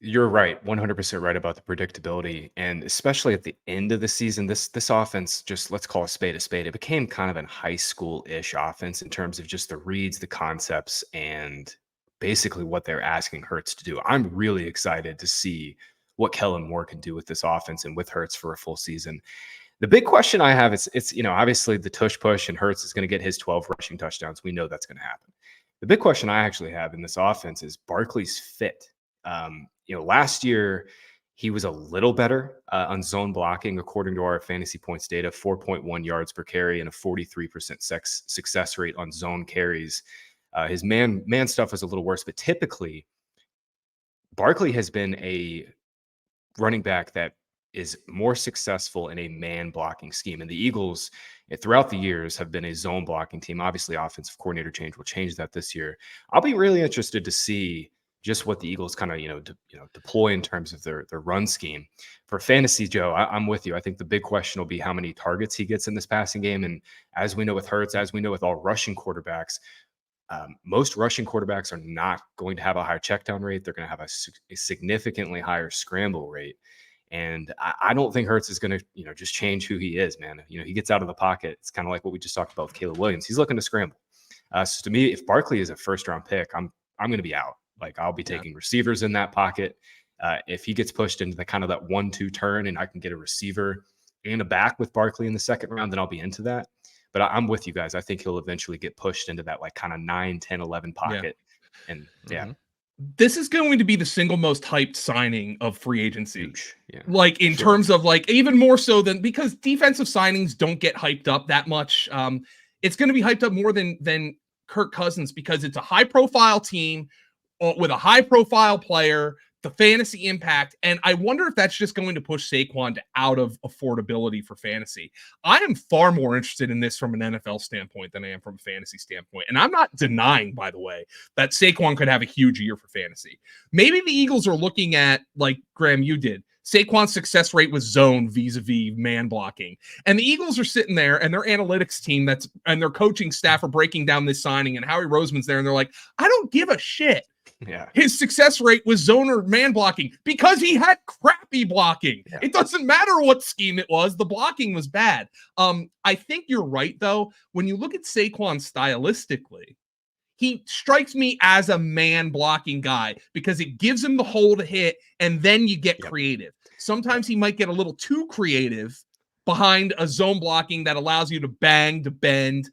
You're right, 100% right about the predictability, and especially at the end of the season, this offense, just let's call a spade. It became kind of a high school-ish offense in terms of just the reads, the concepts, and basically what they're asking Hurts to do. I'm really excited to see what Kellen Moore can do with this offense and with Hurts for a full season. The big question I have is, it's obviously the tush push, and Hurts is going to get his 12 rushing touchdowns. We know that's going to happen. The big question I actually have in this offense is Barkley's fit. Last year he was a little better on zone blocking, according to our fantasy points data, 4.1 yards per carry and a 43% success rate on zone carries. His man stuff was a little worse, but typically Barkley has been a running back that is more successful in a man blocking scheme. And the Eagles throughout the years have been a zone blocking team. Obviously, offensive coordinator change will change that this year. I'll be really interested to see just what the Eagles kind of, deploy in terms of their run scheme. For fantasy, Joe, I'm with you. I think the big question will be how many targets he gets in this passing game. And as we know with Hurts, as we know with all rushing quarterbacks, most rushing quarterbacks are not going to have a higher checkdown rate. They're going to have a significantly higher scramble rate. And I don't think Hurts is going to, just change who he is, man. He gets out of the pocket. It's kind of like what we just talked about with Caleb Williams. He's looking to scramble. So to me, if Barkley is a first-round pick, I'm going to be out. Like, I'll be taking receivers in that pocket. If he gets pushed into the kind of that 1-2 turn and I can get a receiver and a back with Barkley in the second round, then I'll be into that. But I'm with you guys. I think he'll eventually get pushed into that like kind of 9, 10, 11 pocket. Yeah. And This is going to be the single most hyped signing of free agency. Yeah. Like in terms of like even more so than because defensive signings don't get hyped up that much. It's going to be hyped up more than Kirk Cousins because it's a high profile team with a high profile player, the fantasy impact. And I wonder if that's just going to push Saquon out of affordability for fantasy. I am far more interested in this from an NFL standpoint than I am from a fantasy standpoint. And I'm not denying, by the way, that Saquon could have a huge year for fantasy. Maybe the Eagles are looking at, like Graham, you did, Saquon's success rate with zone vis-a-vis man blocking. And the Eagles are sitting there and their analytics team and their coaching staff are breaking down this signing and Howie Roseman's there and they're like, I don't give a shit. Yeah. His success rate was zone or man blocking because he had crappy blocking. Yeah. It doesn't matter what scheme it was. The blocking was bad. I think you're right, though. When you look at Saquon stylistically, he strikes me as a man blocking guy because it gives him the hole to hit and then you get creative. Sometimes he might get a little too creative behind a zone blocking that allows you to bang, to bend,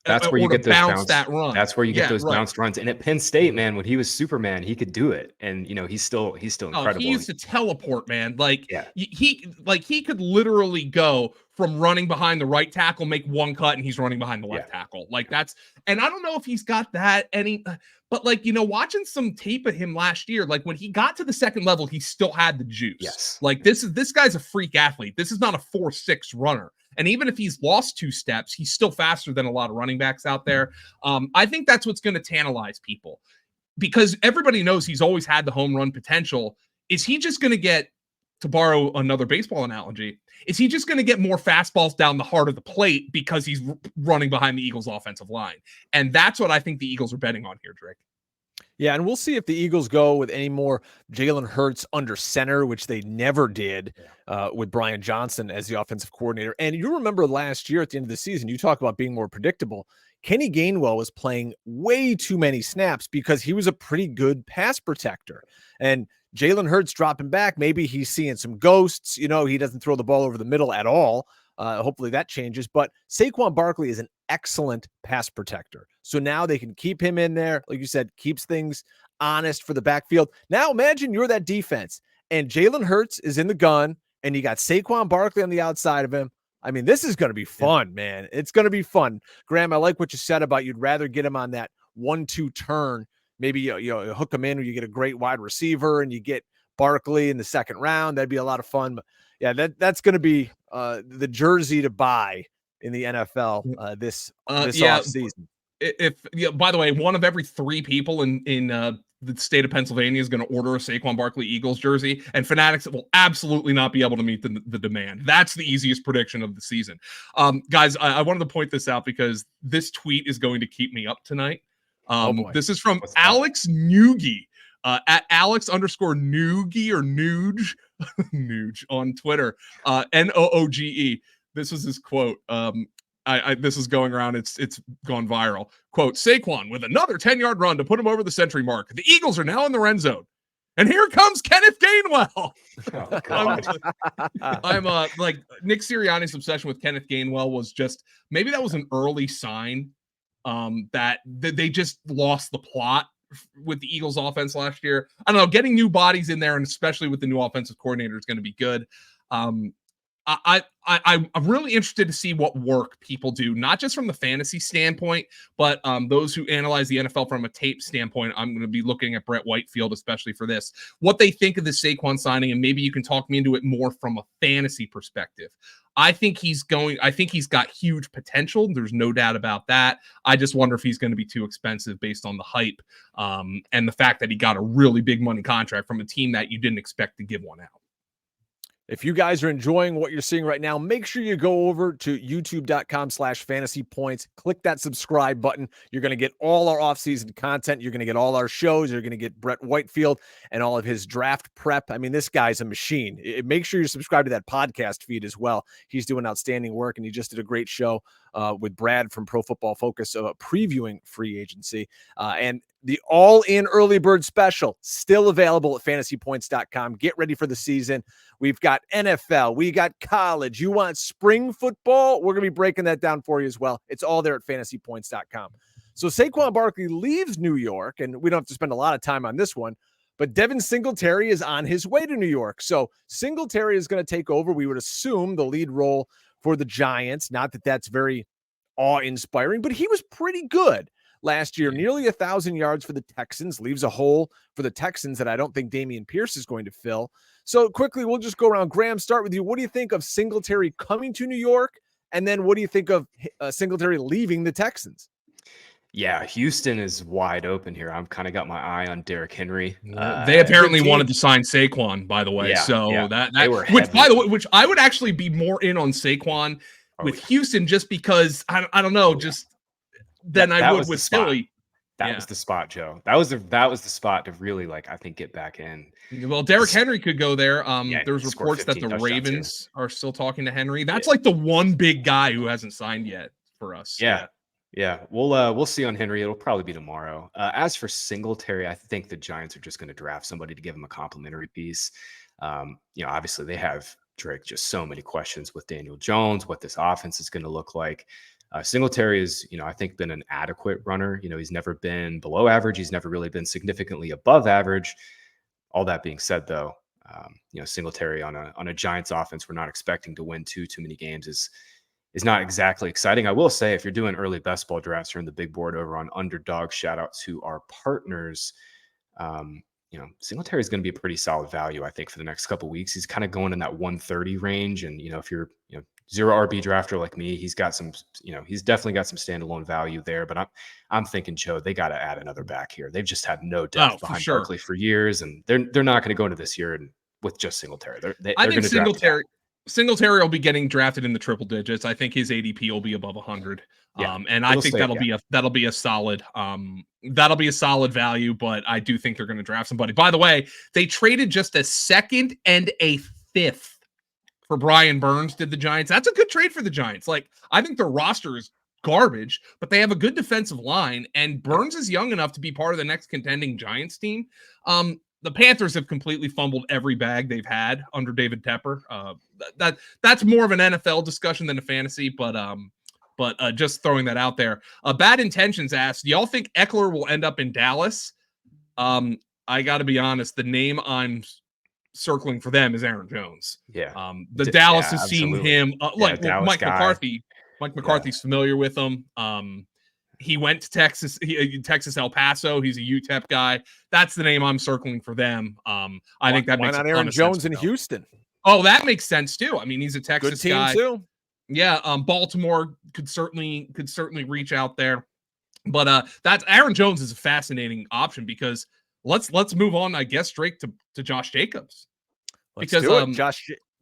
that's where you get those bounce that run. That's where you get those bounced runs. And at Penn State, man, when he was Superman, he could do it. And he's still incredible. He used to teleport, man. Like he could literally go from running behind the right tackle, make one cut, and he's running behind the left tackle. Like that's, and I don't know if he's got that but like, watching some tape of him last year, like when he got to the second level, he still had the juice. Yes. Like this guy's a freak athlete. This is not a 4.6 runner. And even if he's lost 2 steps, he's still faster than a lot of running backs out there. I think that's what's going to tantalize people because everybody knows he's always had the home run potential. Is he just going to get, to borrow another baseball analogy, is he just going to get more fastballs down the heart of the plate because he's running behind the Eagles offensive line? And that's what I think the Eagles are betting on here, Drake. Yeah, and we'll see if the Eagles go with any more Jalen Hurts under center, which they never did with Brian Johnson as the offensive coordinator. And you remember last year at the end of the season, you talk about being more predictable. Kenny Gainwell was playing way too many snaps because he was a pretty good pass protector. And Jalen Hurts dropping back, maybe he's seeing some ghosts. He doesn't throw the ball over the middle at all. Hopefully that changes. But Saquon Barkley is an excellent pass protector. So now they can keep him in there. Like you said, keeps things honest for the backfield. Now imagine you're that defense and Jalen Hurts is in the gun and you got Saquon Barkley on the outside of him. I mean, this is going to be fun, man. It's going to be fun. Graham, I like what you said about you'd rather get him on that 1-2 turn. Maybe you hook him in or you get a great wide receiver and you get Barkley in the second round. That'd be a lot of fun. But yeah, that's going to be the jersey to buy in the NFL this offseason. By the way, one of every 3 people in the state of Pennsylvania is going to order a Saquon Barkley Eagles jersey, and Fanatics will absolutely not be able to meet the demand. That's the easiest prediction of the season. Guys, I wanted to point this out because this tweet is going to keep me up tonight. This is from Alex Nuge at Alex_Nuge or Nuge Nuge on Twitter, Nooge. This was his quote. This is going around. It's gone viral. Quote, Saquon with another 10-yard run to put him over the century mark. The Eagles are now in the red zone. And here comes Kenneth Gainwell. Oh, God. I'm like Nick Sirianni's obsession with Kenneth Gainwell was just, maybe that was an early sign that they just lost the plot with the Eagles offense last year. I don't know, getting new bodies in there and especially with the new offensive coordinator is going to be good. I'm really interested to see what work people do, not just from the fantasy standpoint, but those who analyze the NFL from a tape standpoint. I'm going to be looking at Brett Whitefield, especially for this, what they think of the Saquon signing, and maybe you can talk me into it more from a fantasy perspective. I think he's got huge potential. There's no doubt about that. I just wonder if he's going to be too expensive based on the hype and the fact that he got a really big money contract from a team that you didn't expect to give one out. If you guys are enjoying what you're seeing right now, make sure you go over to youtube.com/fantasypoints. Click that subscribe button. You're going to get all our offseason content. You're going to get all our shows. You're going to get Brett Whitefield and all of his draft prep. I mean, this guy's a machine. Make sure you subscribe to that podcast feed as well. He's doing outstanding work, and he just did a great show with Brad from Pro Football Focus previewing free agency. And the all-in early bird special still available at fantasypoints.com. Get ready for the season. We've got NFL. We got college. You want spring football? We're going to be breaking that down for you as well. It's all there at fantasypoints.com. So Saquon Barkley leaves New York, and we don't have to spend a lot of time on this one, but Devin Singletary is on his way to New York. So Singletary is going to take over, we would assume, the lead role for the Giants. Not that that's very awe-inspiring, but he was pretty good last year. Nearly 1,000 yards for the Texans, leaves a hole for the Texans that I don't think Dameon Pierce is going to fill. So quickly, we'll just go around. Graham, start with you. What do you think of Singletary coming to New York? And then what do you think of Singletary leaving the Texans? Yeah, Houston is wide open here. I'm kind of got my eye on Derrick Henry. They apparently wanted to sign Saquon, by the way. Yeah, so yeah. that which, by the way, which I would actually be more in on Saquon with Houston, just because I don't know, just than I would with Philly. That was the spot, Joe. That was the spot to really, like, I think, get back in. Well, Derrick Henry could go there. There's reports that the Ravens are still talking to Henry. That's like the one big guy who hasn't signed yet for us. Yeah. We'll see on Henry. It'll probably be tomorrow. As for Singletary, I think the Giants are just going to draft somebody to give him a complimentary piece. Obviously they have, Drake, just so many questions with Daniel Jones, what this offense is going to look like. Singletary is, I think, been an adequate runner. He's never been below average. He's never really been significantly above average. All that being said, though, Singletary on a Giants offense we're not expecting to win too many games is not exactly exciting. I will say, if you're doing early best ball drafts or in the big board over on Underdog, shout out to our partners. Singletary is going to be a pretty solid value, I think, for the next couple of weeks. He's kind of going in that 130 range, and if you're zero RB drafter like me, he's got some, he's definitely got some standalone value there. But I'm thinking, Joe, they got to add another back here. They've just had no depth behind Barkley for years, and they're not going to go into this year with just Singletary. I think Singletary will be getting drafted in the triple digits. I think his ADP will be above 100. And I think that'll be a solid value, but I do think they're going to draft somebody. By the way, they traded just a second and a fifth for Brian Burns, did the Giants. That's a good trade for the Giants. Like, I think their roster is garbage, but they have a good defensive line, and Burns is young enough to be part of the next contending Giants team. The Panthers have completely fumbled every bag they've had under David Tepper. That's more of an NFL discussion than a fantasy, but just throwing that out there. Bad Intentions asked, do y'all think Eckler will end up in Dallas? I got to be honest, the name I'm circling for them is Aaron Jones. Dallas has seen him Mike McCarthy. Mike McCarthy's familiar with him. He went to Texas, Texas El Paso. He's a UTEP guy. That's the name I'm circling for them. I think that makes a ton Aaron of Jones sense in Houston. Oh, that makes sense too. I mean, he's a Texas good team guy too. Yeah, Baltimore could certainly reach out there, but that's Aaron Jones is a fascinating option because let's move on, I guess, Drake to Josh Jacobs. Let's do it.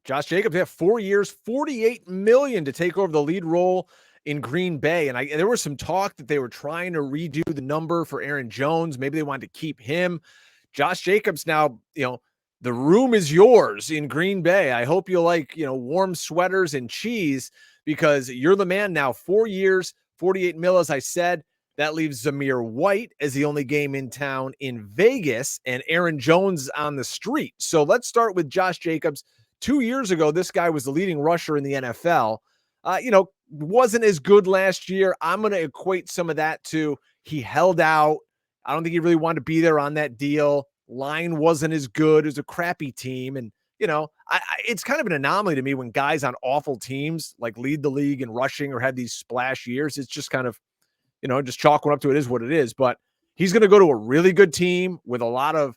Josh Jacobs, they have 4 years, $48 million to take over the lead role in Green Bay. And there was some talk that they were trying to redo the number for Aaron Jones. Maybe they wanted to keep him. Josh Jacobs now, the room is yours in Green Bay. I hope you like, warm sweaters and cheese because you're the man now. 4 years, $48 million, as I said. That leaves Zamir White as the only game in town in Vegas and Aaron Jones on the street. So let's start with Josh Jacobs. 2 years ago, this guy was the leading rusher in the NFL. Wasn't as good last year. I'm going to equate some of that to he held out. I don't think he really wanted to be there on that deal. Line wasn't as good. It was a crappy team. And, it's kind of an anomaly to me when guys on awful teams like lead the league in rushing or have these splash years. It's just kind of, just chalking up to it is what it is. But he's going to go to a really good team with a lot of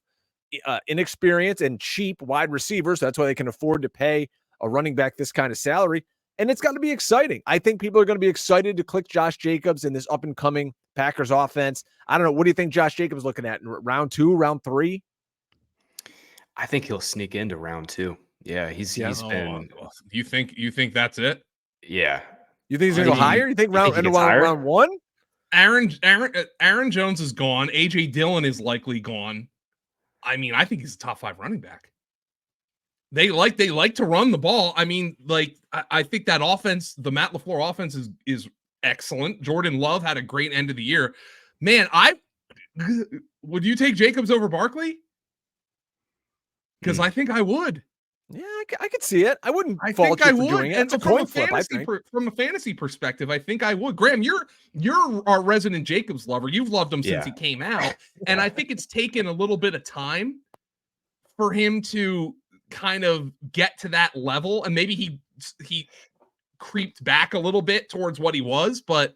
inexperienced and cheap wide receivers. That's why they can afford to pay a running back this kind of salary. And it's got to be exciting. I think people are going to be excited to click Josh Jacobs in this up-and-coming Packers offense. I don't know. What do you think Josh Jacobs is looking at in round 2, round 3? I think he'll sneak into round 2. Yeah, he's been. You think that's it? Yeah. You think he's going to go higher? You think round 1? Aaron Jones is gone. AJ Dillon is likely gone. I mean, I think he's a top 5 running back. They like to run the ball. I mean, I think that offense, the Matt LaFleur offense is excellent. Jordan Love had a great end of the year. Man, would you take Jacobs over Barkley? Because I think I would. Yeah, I could see it. I wouldn't I fault think I you for would. doing it. And It's a from coin flip, I think. from a fantasy perspective, I think I would. Graham, you're our resident Jacobs lover. You've loved him since he came out. And I think it's taken a little bit of time for him to kind of get to that level. And maybe he creeped back a little bit towards what he was, but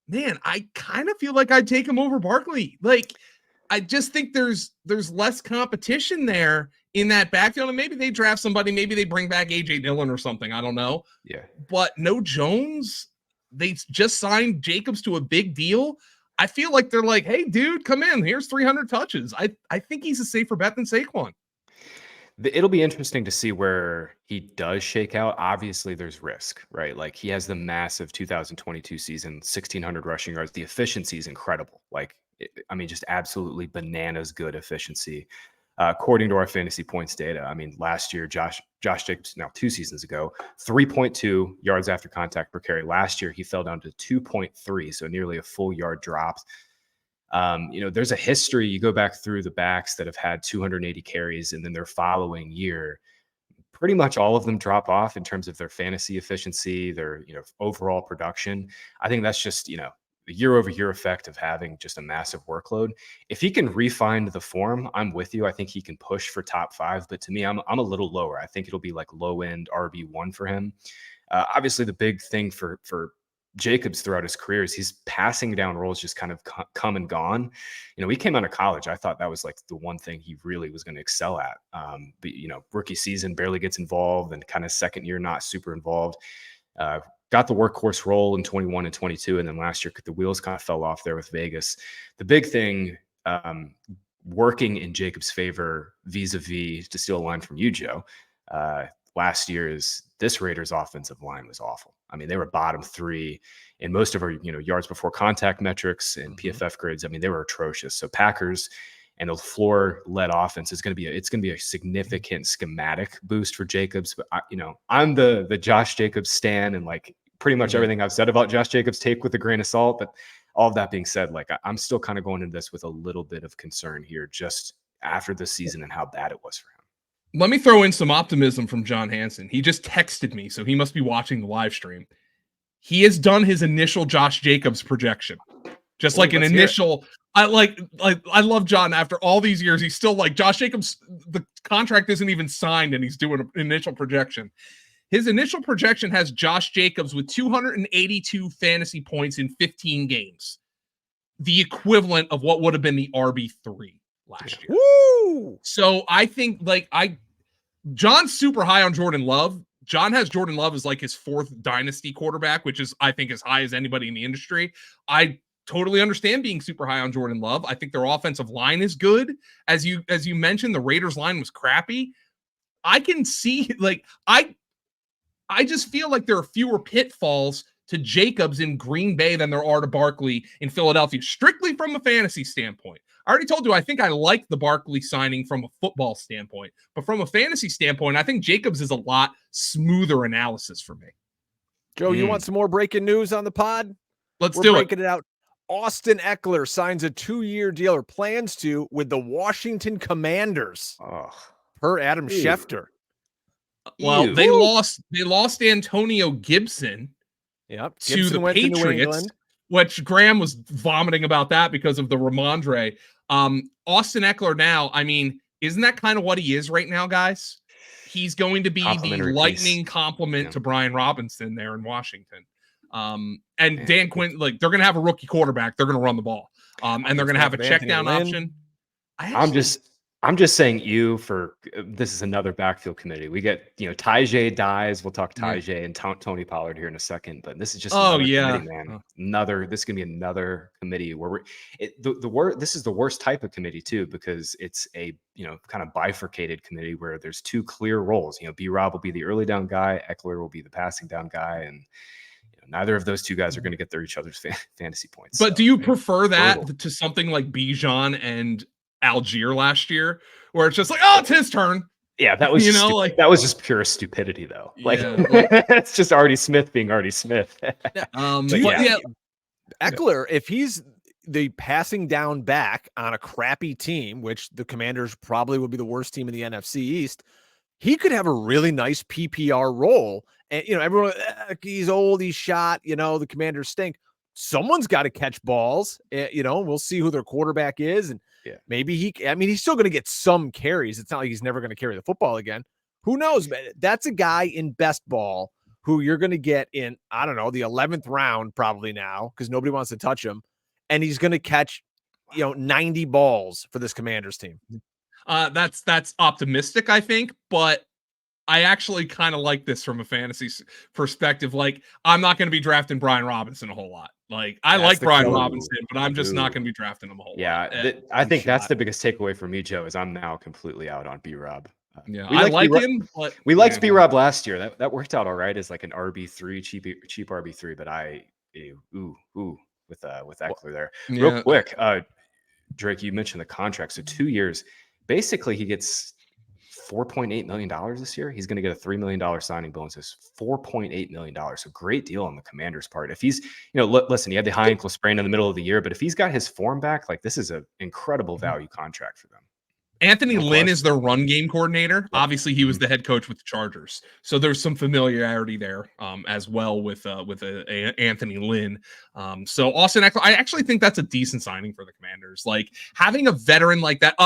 man, I kind of feel like I'd take him over Barkley. Like, I just think there's less competition there in that backfield, and maybe they draft somebody, maybe they bring back AJ Dillon or something. I don't know. Yeah. But no Jones. They just signed Jacobs to a big deal. I feel like they're like, hey, dude, come in. Here's 300 touches. I think he's a safer bet than Saquon. It'll be interesting to see where he does shake out. Obviously, there's risk, right? Like, he has the massive 2022 season, 1,600 rushing yards. The efficiency is incredible. Like, I mean, just absolutely bananas good efficiency. According to our fantasy points data, I mean, last year, Josh Jacobs, now 2 seasons ago, 3.2 yards after contact per carry. Last year, he fell down to 2.3, so nearly a full yard drop. There's a history. You go back through the backs that have had 280 carries, and then their following year, pretty much all of them drop off in terms of their fantasy efficiency, their overall production. I think that's just the year-over-year effect of having just a massive workload. If he can refine the form, I'm with you. I think he can push for top 5, but to me, I'm a little lower. I think it'll be like low-end RB1 for him. Obviously, the big thing for Jacobs throughout his career is he's passing down roles just kind of come and gone. He came out of college. I thought that was like the one thing he really was going to excel at. But rookie season barely gets involved, and kind of second year not super involved. Got the workhorse role in 21 and 22, and then last year the wheels kind of fell off there with Vegas. The big thing working in Jacobs' favor vis-a-vis, to steal a line from you, Joe, last year's this Raiders offensive line was awful. I mean, they were bottom 3 in most of our yards before contact metrics and PFF grids. I mean, they were atrocious. So Packers and the floor-led offense is going to be a significant schematic boost for Jacobs. But I'm the Josh Jacobs stan, and like pretty much everything I've said about Josh Jacobs take with a grain of salt. But all of that being said, like I'm still kind of going into this with a little bit of concern here, just after the season and how bad it was for him. Let me throw in some optimism from John Hansen. He just texted me, so he must be watching the live stream. He has done his initial Josh Jacobs projection. Just like an initial, I love John. After all these years, he's still like Josh Jacobs. The contract isn't even signed, and he's doing an initial projection. His initial projection has Josh Jacobs with 282 fantasy points in 15 games, the equivalent of what would have been the RB3 last year. Woo! So I think John's super high on Jordan Love. John has Jordan Love as like his 4th dynasty quarterback, which is, I think, as high as anybody in the industry. I totally understand being super high on Jordan Love. I think their offensive line is good. As you mentioned, the Raiders line was crappy. I can see, I just feel like there are fewer pitfalls to Jacobs in Green Bay than there are to Barkley in Philadelphia, strictly from a fantasy standpoint. I already told you, I think I like the Barkley signing from a football standpoint, but from a fantasy standpoint, I think Jacobs is a lot smoother analysis for me. Joe, you want some more breaking news on the pod? We're breaking it out. Austin Eckler signs a 2-year deal, or plans to, with the Washington Commanders. Per Adam Schefter. Well, they lost Antonio Gibson. Yep. To the Patriots, which Graham was vomiting about that because of the Ramondre. Austin Eckler now, I mean, isn't that kind of what he is right now, guys? He's going to be the lightning complement to Brian Robinson there in Washington. And Dan Quinn, they're going to have a rookie quarterback. They're going to run the ball. And they're going to have a check down option. I'm just saying this is another backfield committee. We get, Tajay dies. We'll talk Tajay and Tony Pollard here in a second, but this is just committee, man. This is going to be another committee where this is the worst type of committee too, because it's a, kind of bifurcated committee where there's 2 clear roles. B-Rob will be the early down guy. Eckler will be the passing down guy. And neither of those 2 guys are going to get each other's fantasy points. But do you prefer that to something like Bijan and Algier last year, where it's just like, it's his turn? Yeah, that was that was just pure stupidity, though. It's just Artie Smith being Artie Smith. Eckler, if he's the passing down back on a crappy team, which the Commanders probably would be the worst team in the NFC East, he could have a really nice PPR role. And, everyone, he's old, he's shot, the Commanders stink. Someone's got to catch balls. We'll see who their quarterback is. And maybe he's still going to get some carries. It's not like he's never going to carry the football again. Who knows, man? That's a guy in best ball who you're going to get in, I don't know, the 11th round probably now, because nobody wants to touch him. And he's going to catch, 90 balls for this Commanders team. That's optimistic, I think, but I actually kind of like this from a fantasy perspective. Like, I'm not going to be drafting Brian Robinson a whole lot. Like, I like Brian Robinson, but I'm just not going to be drafting him a whole lot. I think that's the biggest takeaway for me, Joe, is I'm now completely out on B-Rob. I like him, but we liked B-Rob last year. That worked out all right as like an RB3, cheap RB3, but with Eckler there. Real quick, Drake, you mentioned the contract. So 2 years, basically he gets $4.8 million this year. He's going to get a $3 million signing bonus. $4.8 million. So great deal on the Commander's part. If he's, listen, he had the high ankle sprain in the middle of the year, but if he's got his form back, like this is an incredible value contract for them. Anthony Lynn is their run game coordinator. Obviously, he was the head coach with the Chargers, so there's some familiarity there as well with Anthony Lynn. So Austin Eckler, I actually think that's a decent signing for the Commanders. Like having a veteran like that.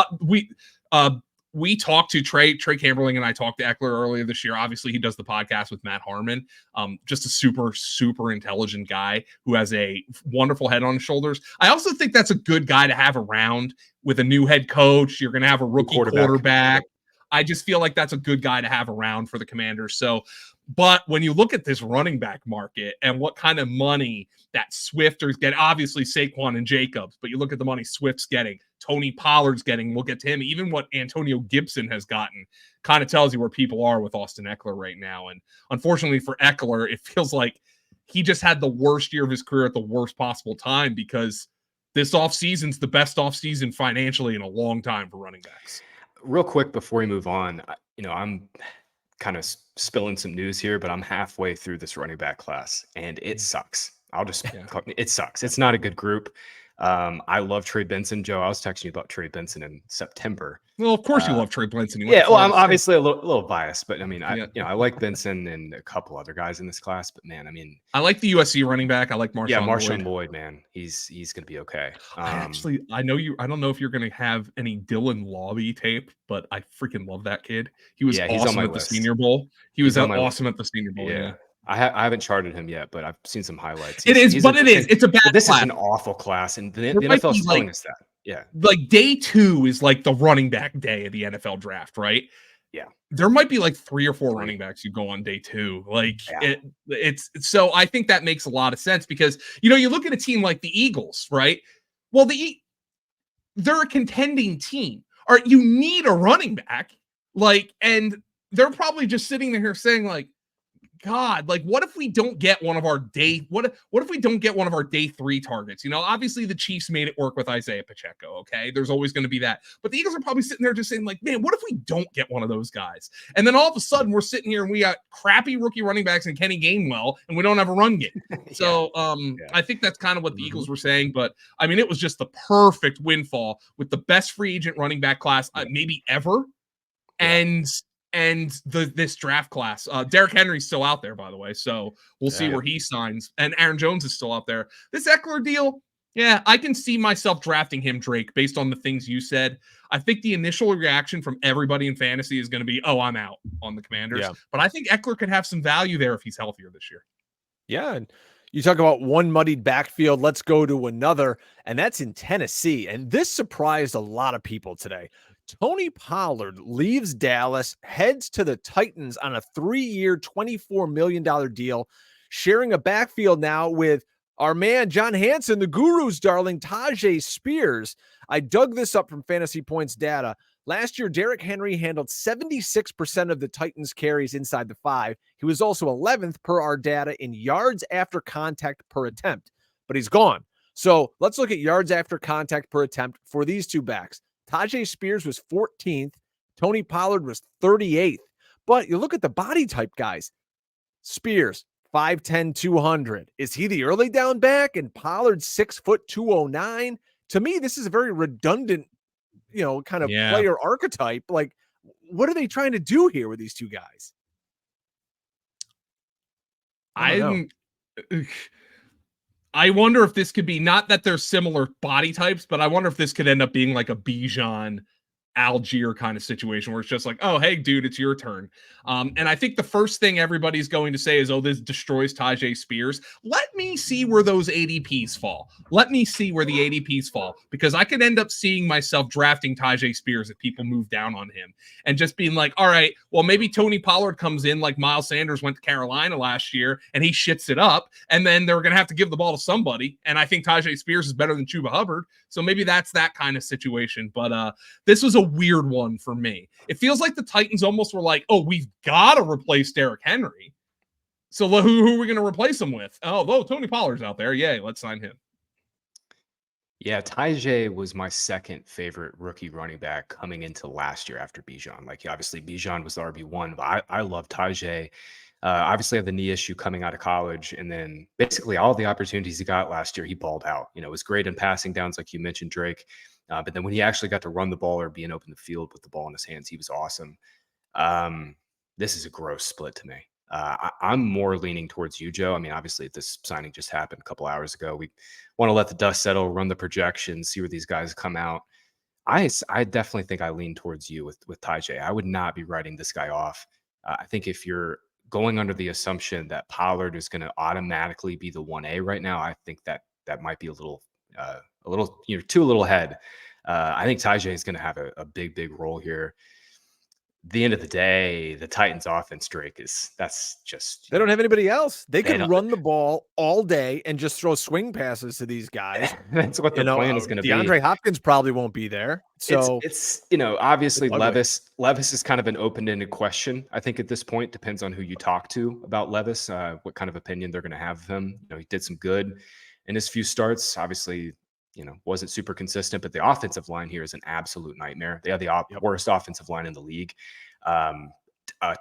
We talked to Trey Camberling and I talked to Eckler earlier this year. Obviously, he does the podcast with Matt Harmon. Just a super, super intelligent guy who has a wonderful head on his shoulders. I also think that's a good guy to have around with a new head coach. You're going to have a rookie quarterback. I just feel like that's a good guy to have around for the Commanders. So, but when you look at this running back market and what kind of money that Swifters get, obviously Saquon and Jacobs, but you look at the money Swift's getting, Tony Pollard's getting, we'll get to him, even what Antonio Gibson has gotten kind of tells you where people are with Austin Eckler right now. And unfortunately for Eckler, it feels like he just had the worst year of his career at the worst possible time because this offseason's the best offseason financially in a long time for running backs. Real quick before we move on, I'm kind of spilling some news here, but I'm halfway through this running back class and it sucks. It sucks. It's not a good group. I love Trey Benson, Joe. I was texting you about Trey Benson in September. Well, of course you love Trey Benson. I'm obviously a little biased, but I mean, I like Benson and a couple other guys in this class. But man, I like the USC running back. I like Marshawn. Yeah, Marshawn Lloyd, man, he's gonna be okay. I don't know if you're gonna have any Dylan Lobby tape, but I freaking love that kid. He was awesome at the Senior Bowl. He was awesome at the Senior Bowl. Yeah. I haven't charted him yet, but I've seen some highlights. It's a bad This class. is an awful class, and the NFL is telling us that. Yeah. Like day 2 is like the running back day of the NFL draft, right? Yeah. There might be like 3 or 4 running backs you go on day 2. Like it's so I think that makes a lot of sense because, you look at a team like the Eagles, right? Well, they're a contending team. You need a running back. Like, and they're probably just sitting there saying like, God, like what if we don't get one of our day 3 targets? Obviously the Chiefs made it work with Isaiah Pacheco. Okay. There's always going to be that, but the Eagles are probably sitting there just saying like, man, what if we don't get one of those guys? And then all of a sudden we're sitting here and we got crappy rookie running backs and Kenny Gainwell and we don't have a run game. So I think that's kind of what the Eagles were saying, but I mean, it was just the perfect windfall with the best free agent running back class maybe ever. And this draft class, Derrick Henry's still out there, by the way. So we'll see where he signs. And Aaron Jones is still out there. This Eckler deal, I can see myself drafting him, Drake, based on the things you said. I think the initial reaction from everybody in fantasy is going to be, oh, I'm out on the Commanders. Yeah. But I think Eckler could have some value there if he's healthier this year. Yeah, and you talk about one muddied backfield. Let's go to another, and that's in Tennessee. And this surprised a lot of people today. Tony Pollard leaves Dallas, heads to the Titans on a 3-year, $24 million deal, sharing a backfield now with our man, John Hansen, the Guru's darling, Tajay Spears. I dug this up from Fantasy Points data. Last year, Derrick Henry handled 76% of the Titans' carries inside the 5. He was also 11th per our data in yards after contact per attempt, but he's gone. So let's look at yards after contact per attempt for these two backs. Tajay Spears was 14th. Tony Pollard was 38th. But you look at the body type guys. Spears, 5'10", 200. Is he the early down back? And Pollard, 6 foot 209. To me, this is a very redundant, kind of player archetype. Like, what are they trying to do here with these two guys? I wonder if this could be, not that they're similar body types, but I wonder if this could end up being like a Bijan Algier kind of situation where it's just like, oh, hey, dude, it's your turn. And I think the first thing everybody's going to say is, oh, this destroys Tyjae Spears. Let me see where those ADPs fall. Let me see where the ADPs fall, because I could end up seeing myself drafting Tyjae Spears if people move down on him and just being like, all right, well, maybe Tony Pollard comes in like Miles Sanders went to Carolina last year and he shits it up. And then they're going to have to give the ball to somebody. And I think Tyjae Spears is better than Chuba Hubbard. So maybe that's that kind of situation. But this was a weird one for me. It feels like the Titans almost were like, oh, we've got to replace Derrick Henry. So who are we going to replace him with? Oh, Tony Pollard's out there. Yay, let's sign him. Yeah, Tyjae was my second favorite rookie running back coming into last year after Bijan. Like, obviously, Bijan was the RB1, but I love Tyjae. Obviously, had the knee issue coming out of college, and then basically all the opportunities he got last year, he balled out. You know, it was great in passing downs, like you mentioned, Drake. But then when he actually got to run the ball or be an open field with the ball in his hands, he was awesome. This is a gross split to me. I'm more leaning towards you, Joe. I mean, obviously, this signing just happened a couple hours ago. We want to let the dust settle, run the projections, see where these guys come out. I definitely think I lean towards you with Tyjae. I would not be writing this guy off. I think if you're going under the assumption that Pollard is going to automatically be the 1A right now, I think that might be a little, too little ahead. I think Tyjae is going to have a big role here. The end of the day, the Titans offense, Drake, that's just, they don't have anybody else. They can run the ball all day and just throw swing passes to these guys. That's what their plan is going to be. DeAndre Hopkins probably won't be there. So it's obviously Levis is kind of an open-ended question. I think at this point, depends on who you talk to about Levis, what kind of opinion they're going to have of him. He did some good in his few starts. Obviously, wasn't super consistent, but the offensive line here is an absolute nightmare. They have the worst offensive line in the league.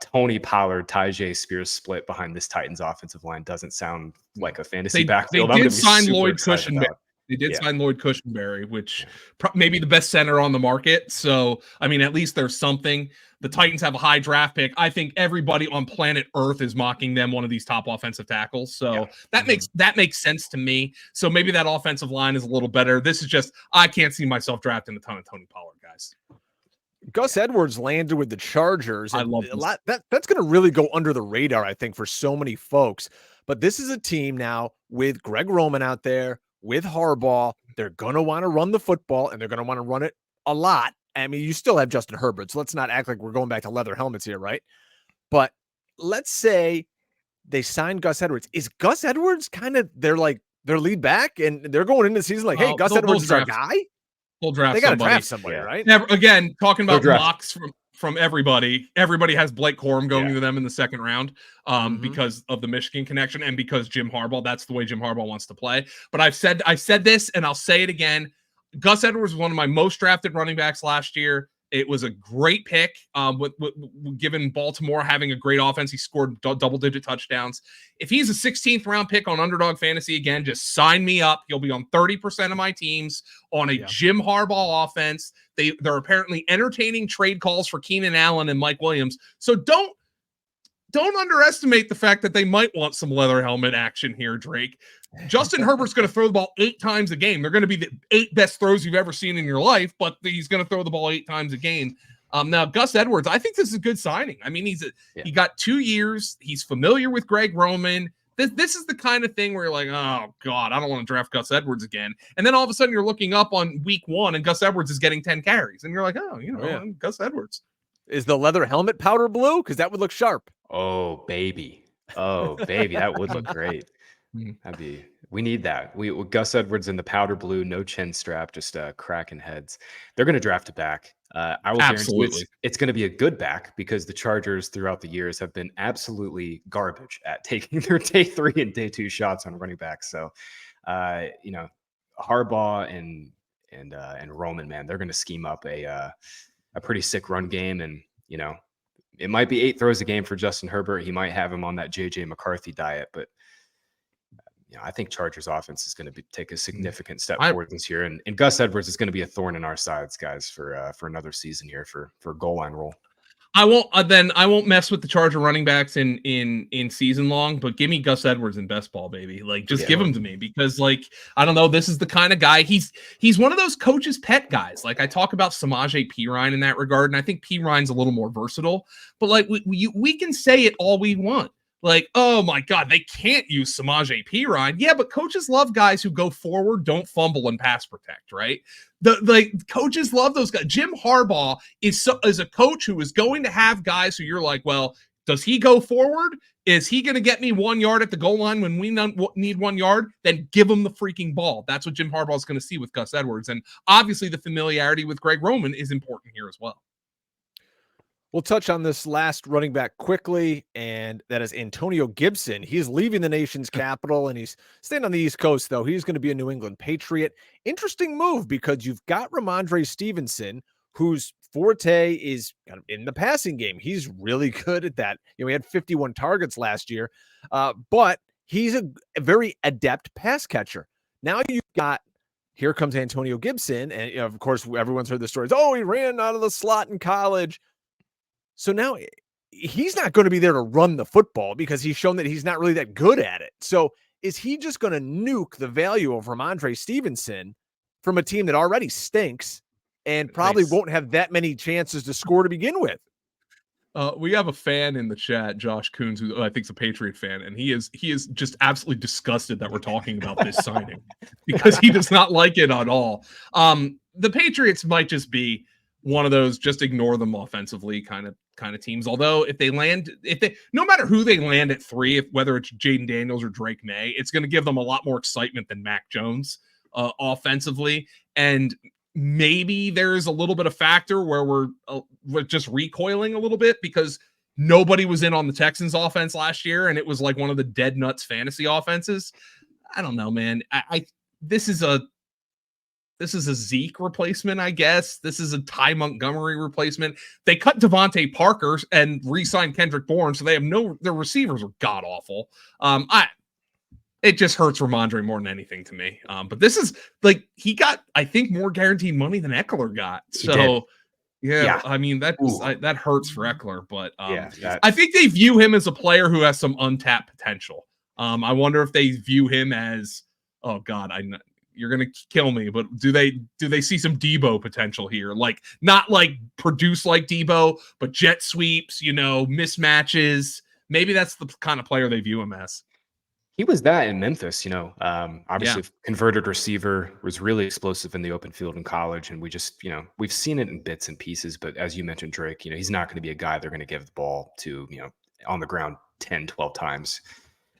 Tony Pollard, Tyjae Spears split behind this Titans offensive line doesn't sound like a fantasy backfield. They did sign Lloyd Cushenberry. They did sign Lloyd Cushenberry, which maybe the best center on the market. So, I mean, at least there's something. The Titans have a high draft pick. I think everybody on planet Earth is mocking them one of these top offensive tackles. So that makes sense to me. So maybe that offensive line is a little better. This is just, I can't see myself drafting a ton of Tony Pollard guys. Gus Edwards landed with the Chargers. I love that's going to really go under the radar, I think, for so many folks. But this is a team now with Greg Roman out there, with Harbaugh. They're going to want to run the football, and they're going to want to run it a lot. I mean, you still have Justin Herbert, so let's not act like we're going back to leather helmets here, right? But let's say they signed Gus Edwards. Is Gus Edwards kind of their lead back, and they're going into the season like, hey, Gus Edwards is our guy? We'll draft they got to draft somebody, right? Never, again, talking about mocks from everybody. Everybody has Blake Corum going to them in the second round because of the Michigan connection and because Jim Harbaugh. That's the way Jim Harbaugh wants to play. But I said this, and I'll say it again. Gus Edwards was one of my most drafted running backs last year. It was a great pick. Given Baltimore having a great offense, he scored double-digit touchdowns. If he's a 16th round pick on Underdog Fantasy, again, just sign me up. He'll be on 30% of my teams on a Jim Harbaugh offense. They're apparently entertaining trade calls for Keenan Allen and Mike Williams. So don't underestimate the fact that they might want some leather helmet action here, Drake. Justin Herbert's going to throw the ball 8 times a game. They're going to be the 8 best throws you've ever seen in your life, but he's going to throw the ball 8 times a game. Now, Gus Edwards, I think this is a good signing. I mean, he got 2 years. He's familiar with Greg Roman. This is the kind of thing where you're like, oh, God, I don't want to draft Gus Edwards again. And then all of a sudden you're looking up on week 1 and Gus Edwards is getting 10 carries. And you're like, I'm Gus Edwards. Is the leather helmet powder blue? Because that would look sharp. Oh, baby. That would look great. We need that. With Gus Edwards in the powder blue, no chin strap, just cracking heads. They're going to draft it back. I will guarantee it's going to be a good back because the Chargers throughout the years have been absolutely garbage at taking their day 3 and day 2 shots on running backs. So, Harbaugh and Roman, man, they're going to scheme up a pretty sick run game. And, it might be 8 throws a game for Justin Herbert. He might have him on that JJ McCarthy diet, but I think Chargers offense is going to take a significant step forward this year. And Gus Edwards is going to be a thorn in our sides, guys, for another season here for goal line role. I won't mess with the Charger running backs in season long, but give me Gus Edwards in best ball, baby. Like, just give him to me, because, like, I don't know, this is the kind of guy, he's one of those coach's pet guys. Like, I talk about Samaje Perine in that regard, and I think Perine's a little more versatile, but like we can say it all we want. Like, oh my God, they can't use Samaje Perine. Yeah, but coaches love guys who go forward, don't fumble, and pass protect, right? The coaches love those guys. Jim Harbaugh is a coach who is going to have guys who you're like, well, does he go forward? Is he going to get me 1 yard at the goal line when we need 1 yard? Then give him the freaking ball. That's what Jim Harbaugh is going to see with Gus Edwards. And obviously the familiarity with Greg Roman is important here as well. We'll touch on this last running back quickly, and that is Antonio Gibson. He's leaving the nation's capital, and he's staying on the East Coast, though. He's going to be a New England Patriot. Interesting move, because you've got Ramondre Stevenson, whose forte is kind of in the passing game. He's really good at that. He had 51 targets last year, but he's a very adept pass catcher. Now you've got, here comes Antonio Gibson, and of course, everyone's heard the stories. Oh, he ran out of the slot in college. So now he's not going to be there to run the football, because he's shown that he's not really that good at it. So is he just going to nuke the value of Ramondre Stevenson from a team that already stinks and probably won't have that many chances to score to begin with? We have a fan in the chat, Josh Coons, who I think is a Patriot fan, and he is just absolutely disgusted that we're talking about this signing, because he does not like it at all. The Patriots might just be one of those just ignore them offensively kind of teams. Although if they no matter who they land at 3, whether it's Jaden Daniels or Drake May, it's going to give them a lot more excitement than Mac Jones offensively. And maybe there's a little bit of factor where we're just recoiling a little bit, because nobody was in on the Texans offense last year, and it was like one of the dead nuts fantasy offenses. I don't know, man. This is a Zeke replacement, I guess. This is a Ty Montgomery replacement. They cut Devontae Parker and re-signed Kendrick Bourne, so they have their receivers are god awful. It just hurts Ramondre more than anything to me. But this is like, he got, I think, more guaranteed money than Eckler got. So yeah, I mean, that hurts for Eckler, but I think they view him as a player who has some untapped potential. I wonder if they view him as, oh God, you're going to kill me, but do they see some Debo potential here? Like, not like produce like Debo, but jet sweeps, mismatches. Maybe that's the kind of player they view him as. He was that in Memphis, obviously converted receiver, was really explosive in the open field in college. And we just, we've seen it in bits and pieces, but as you mentioned, Drake, he's not going to be a guy they're going to give the ball to, on the ground 10, 12 times.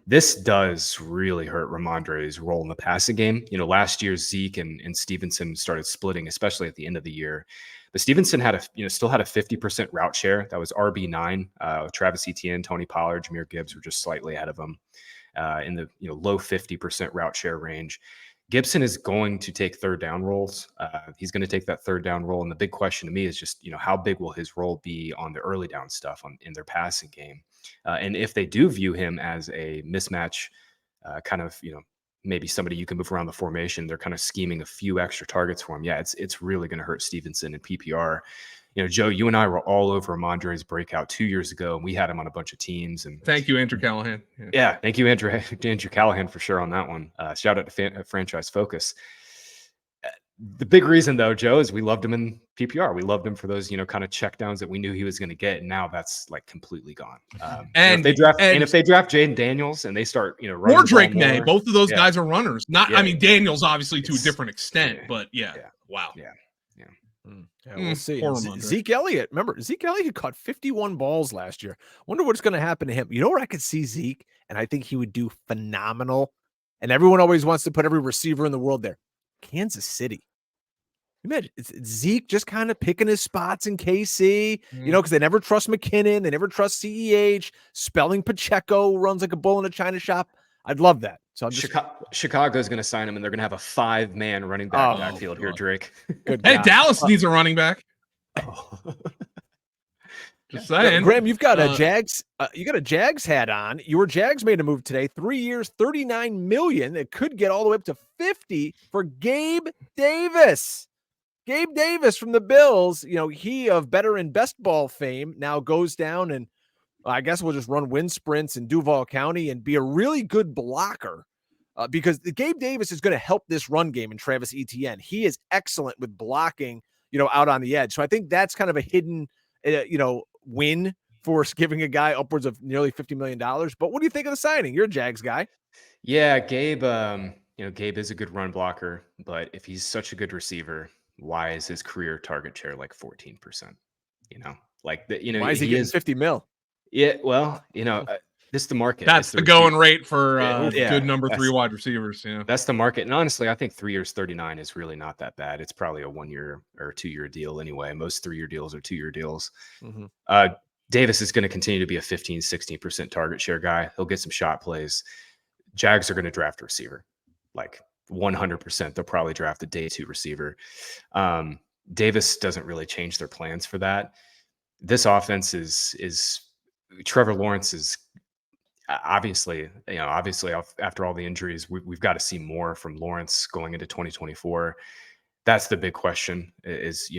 This does really hurt Ramondre's role in the passing game. Last year Zeke and Stevenson started splitting, especially at the end of the year. But Stevenson had still had a 50% route share. That was RB9. Travis Etienne, Tony Pollard, Jahmyr Gibbs were just slightly ahead of him in the low 50% route share range. Gibson is going to take third down roles. He's going to take that third down role. And the big question to me is just, how big will his role be on the early down stuff in their passing game? And if they do view him as a mismatch, kind of, maybe somebody you can move around the formation, they're kind of scheming a few extra targets for him. Yeah, it's really going to hurt Stevenson in PPR. Joe, you and I were all over Ramondre's breakout 2 years ago, and we had him on a bunch of teams. And thank you, Andrew Callahan. Yeah, thank you, Andrew Callahan, for sure on that one. Shout out to Franchise Focus. The big reason, though, Joe, is we loved him in PPR. We loved him for those, kind of checkdowns that we knew he was going to get, and now that's like completely gone. And if they draft Jaden Daniels and they start, running or Drake May, both of those guys are runners. I mean, Daniels obviously to a different extent, but wow. We'll see. Zeke Elliott, remember, Zeke Elliott caught 51 balls last year. Wonder what's going to happen to him. You know where I could see Zeke, and I think he would do phenomenal, and everyone always wants to put every receiver in the world there. Kansas City. Imagine it's Zeke just kind of picking his spots in KC, because they never trust McKinnon. They never trust CEH. Spelling Pacheco runs like a bull in a china shop. I'd love that. So Chicago's going to sign him, and they're going to have a 5-man running backfield here, Drake. Hey, Dallas needs a running back. Just saying. Graham, you've got a Jags. You got a Jags hat on. Your Jags made a move today. 3 years, $39 million. It could get all the way up to $50 for Gabe Davis. Gabe Davis from the Bills, he of better in best ball fame now goes down and I guess we'll just run wind sprints in Duval County and be a really good blocker because the Gabe Davis is going to help this run game in Travis Etienne. He is excellent with blocking, out on the edge. So I think that's kind of a hidden, win for giving a guy upwards of nearly $50 million. But what do you think of the signing? You're a Jags guy. Yeah, Gabe, Gabe is a good run blocker, but if he's such a good receiver, why is his career target share like 14%? Why is he getting 50 mil? Yeah, well, this is the market. That's the going rate for good number 3 wide receivers. Yeah, that's the market. And honestly, I think 3 years, 39 is really not that bad. It's probably a 1 year or 2 year deal anyway. Most 3 year deals are 2 year deals. Mm-hmm. Davis is going to continue to be a 15, 16% target share guy. He'll get some shot plays. Jags are going to draft a receiver, like 100%. They'll probably draft a day 2 receiver. Davis doesn't really change their plans for that. This offense is Trevor Lawrence is obviously after all the injuries, we've got to see more from Lawrence going into 2024. That's the big question is,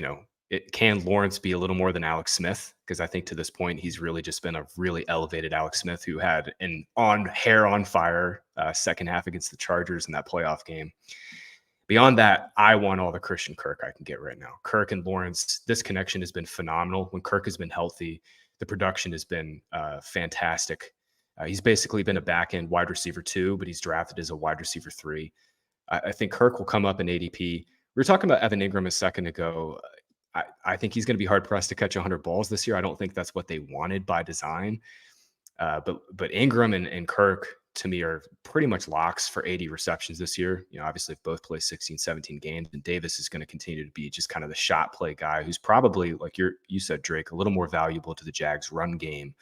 can Lawrence be a little more than Alex Smith? Because I think to this point, he's really just been a really elevated Alex Smith who had an hair on fire second half against the Chargers in that playoff game. Beyond that, I want all the Christian Kirk I can get right now. Kirk and Lawrence, this connection has been phenomenal. When Kirk has been healthy, the production has been fantastic. He's basically been a back-end wide receiver 2, but he's drafted as a wide receiver 3. I think Kirk will come up in ADP. We were talking about Evan Ingram a second ago. I think he's going to be hard-pressed to catch 100 balls this year. I don't think that's what they wanted by design. But Ingram and Kirk, to me, are pretty much locks for 80 receptions this year. Obviously, if both play 16, 17 games, and Davis is going to continue to be just kind of the shot play guy who's probably, like you said, Drake, a little more valuable to the Jags' run game.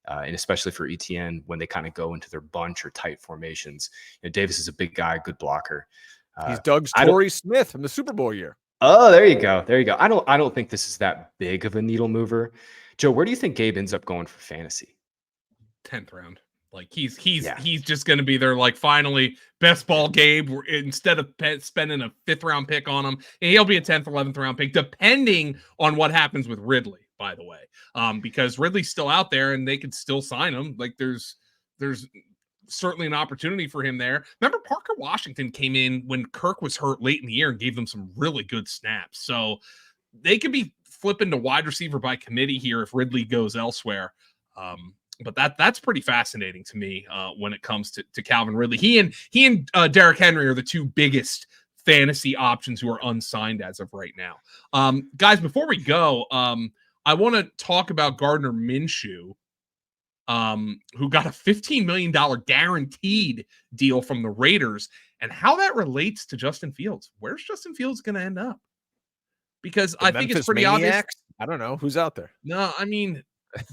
And especially for ETN when they kind of go into their bunch or tight formations. Davis is a big guy, good blocker. He's Doug's Torrey Smith from the Super Bowl year. Oh, there you go. I don't think this is that big of a needle mover. Joe, where do you think Gabe ends up going for fantasy? 10th round. Like he's just going to be their finally best ball Gabe instead of spending a 5th round pick on him. And he'll be a 10th, 11th round pick, depending on what happens with Ridley, by the way, because Ridley's still out there and they could still sign him. Like there's certainly an opportunity for him there. Remember Parker Washington came in when Kirk was hurt late in the year and gave them some really good snaps. So they could be flipping to wide receiver by committee here if Ridley goes elsewhere. But that's pretty fascinating to me when it comes to Calvin Ridley. He and Derrick Henry are the 2 biggest fantasy options who are unsigned as of right now. Guys, before we go, I want to talk about Gardner Minshew, who got a $15 million guaranteed deal from the Raiders, and how that relates to Justin Fields. Where's Justin Fields going to end up? Because I think it's pretty obvious. I don't know who's out there. No, I mean,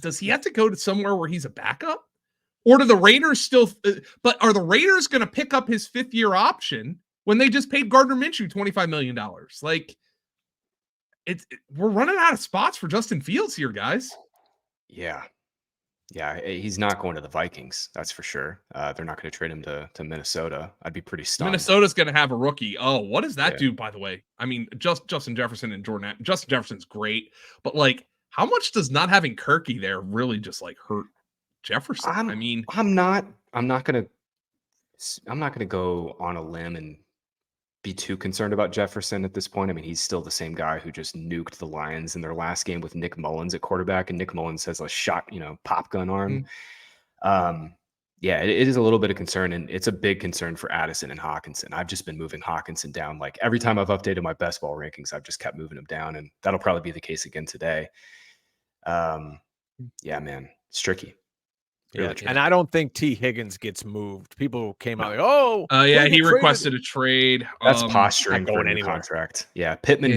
does he have to go to somewhere where he's a backup? Or do the Raiders still but are the Raiders going to pick up his 5th year option when they just paid Gardner Minshew $25 million? Like we're running out of spots for Justin Fields here, guys. Yeah, he's not going to the Vikings. That's for sure. They're not going to trade him to Minnesota. I'd be pretty stunned. Minnesota's going to have a rookie. Oh, what does that do, by the way? I mean, just Justin Jefferson and Jordan. Justin Jefferson's great, but how much does not having Kirky there really just hurt Jefferson? I'm not going to go on a limb and be too concerned about Jefferson at this point. I mean, he's still the same guy who just nuked the Lions in their last game with Nick Mullins at quarterback, and Nick Mullins has a shot, pop gun arm. Yeah, it is a little bit of concern, and it's a big concern for Addison and Hawkinson. I've just been moving Hawkinson down. Every time I've updated my best ball rankings, I've just kept moving him down, and that'll probably be the case again today. Yeah, man, it's tricky. Really tricky. And I don't think T. Higgins gets moved. People came out yeah, he requested a trade. That's posturing for a new contract. Yeah, Pittman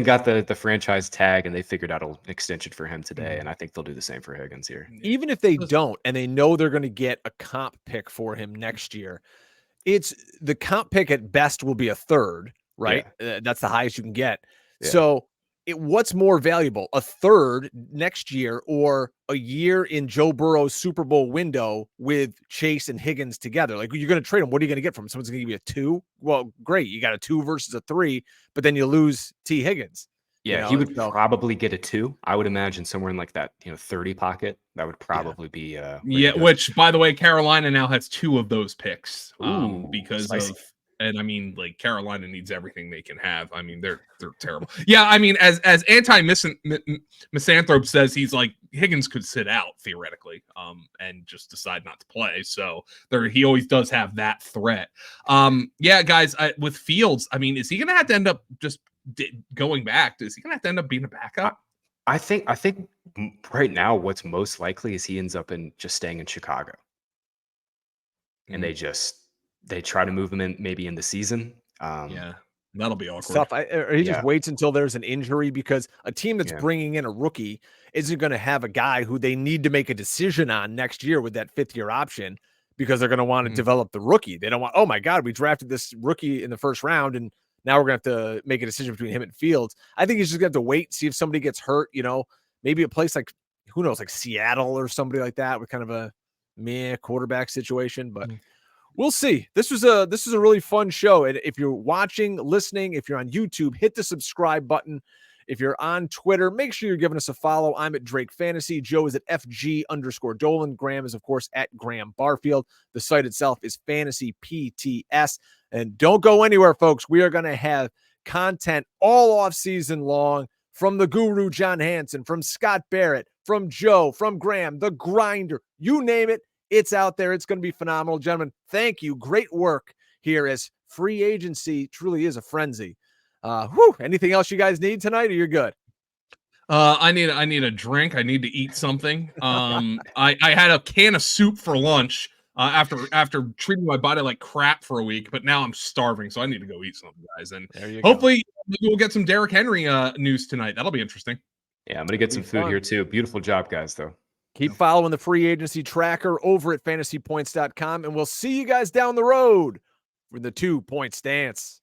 got the franchise tag, and they figured out an extension for him today, and I think they'll do the same for Higgins here. Even if they don't, and they know they're going to get a comp pick for him next year, it's the comp pick at best will be a 3rd, right? Yeah. That's the highest you can get. Yeah. So what's more valuable, a third next year or a year in Joe Burrow's Super Bowl window with Chase and Higgins together? Like, you're going to trade them. What are you going to get from them? Someone's going to give you a 2. Well, great. You got a 2 versus a 3, but then you lose T Higgins. Yeah, he would probably get a 2. I would imagine somewhere in like that, 30 pocket. That would probably be which, by the way, Carolina now has 2 of those picks because spicy. And I mean, like, Carolina needs everything they can have. I mean, they're terrible. Yeah, I mean, as anti-misanthrope says, he's like, Higgins could sit out theoretically, and just decide not to play. So he always does have that threat. Yeah, guys, with Fields, I mean, is he going to have to end up just going back? Is he going to have to end up being a backup? I think right now what's most likely is he ends up just staying in Chicago, and they try to move him in maybe in the season. Yeah, that'll be awkward. Tough. Or he just waits until there's an injury, because a team that's bringing in a rookie isn't going to have a guy who they need to make a decision on next year with that 5th-year option, because they're going to want to develop the rookie. They don't want, oh my God, we drafted this rookie in the first round, and now we're going to have to make a decision between him and Fields. I think he's just going to have to wait, see if somebody gets hurt, maybe a place like, who knows, like Seattle or somebody like that with kind of a meh quarterback situation, but we'll see. This was a really fun show. And if you're watching, listening, if you're on YouTube, hit the subscribe button. If you're on Twitter, make sure you're giving us a follow. I'm at Drake Fantasy. Joe is at FG_Dolan. Graham is, of course, at Graham Barfield. The site itself is Fantasy PTS. And don't go anywhere, folks. We are going to have content all off season long from the guru, John Hansen, from Scott Barrett, from Joe, from Graham, the grinder, you name it. It's out there. It's going to be phenomenal. Gentlemen, thank you. Great work here, as free agency truly is a frenzy. Anything else you guys need tonight, or you're good? I need a drink. I need to eat something. I had a can of soup for lunch after treating my body like crap for a week, but now I'm starving, so I need to go eat something, guys. And hopefully we'll get some Derrick Henry news tonight. That'll be interesting. Yeah, I'm going to get some food here too. Beautiful job, guys, though. Keep following the free agency tracker over at fantasypoints.com, and we'll see you guys down the road for the 2-point stance.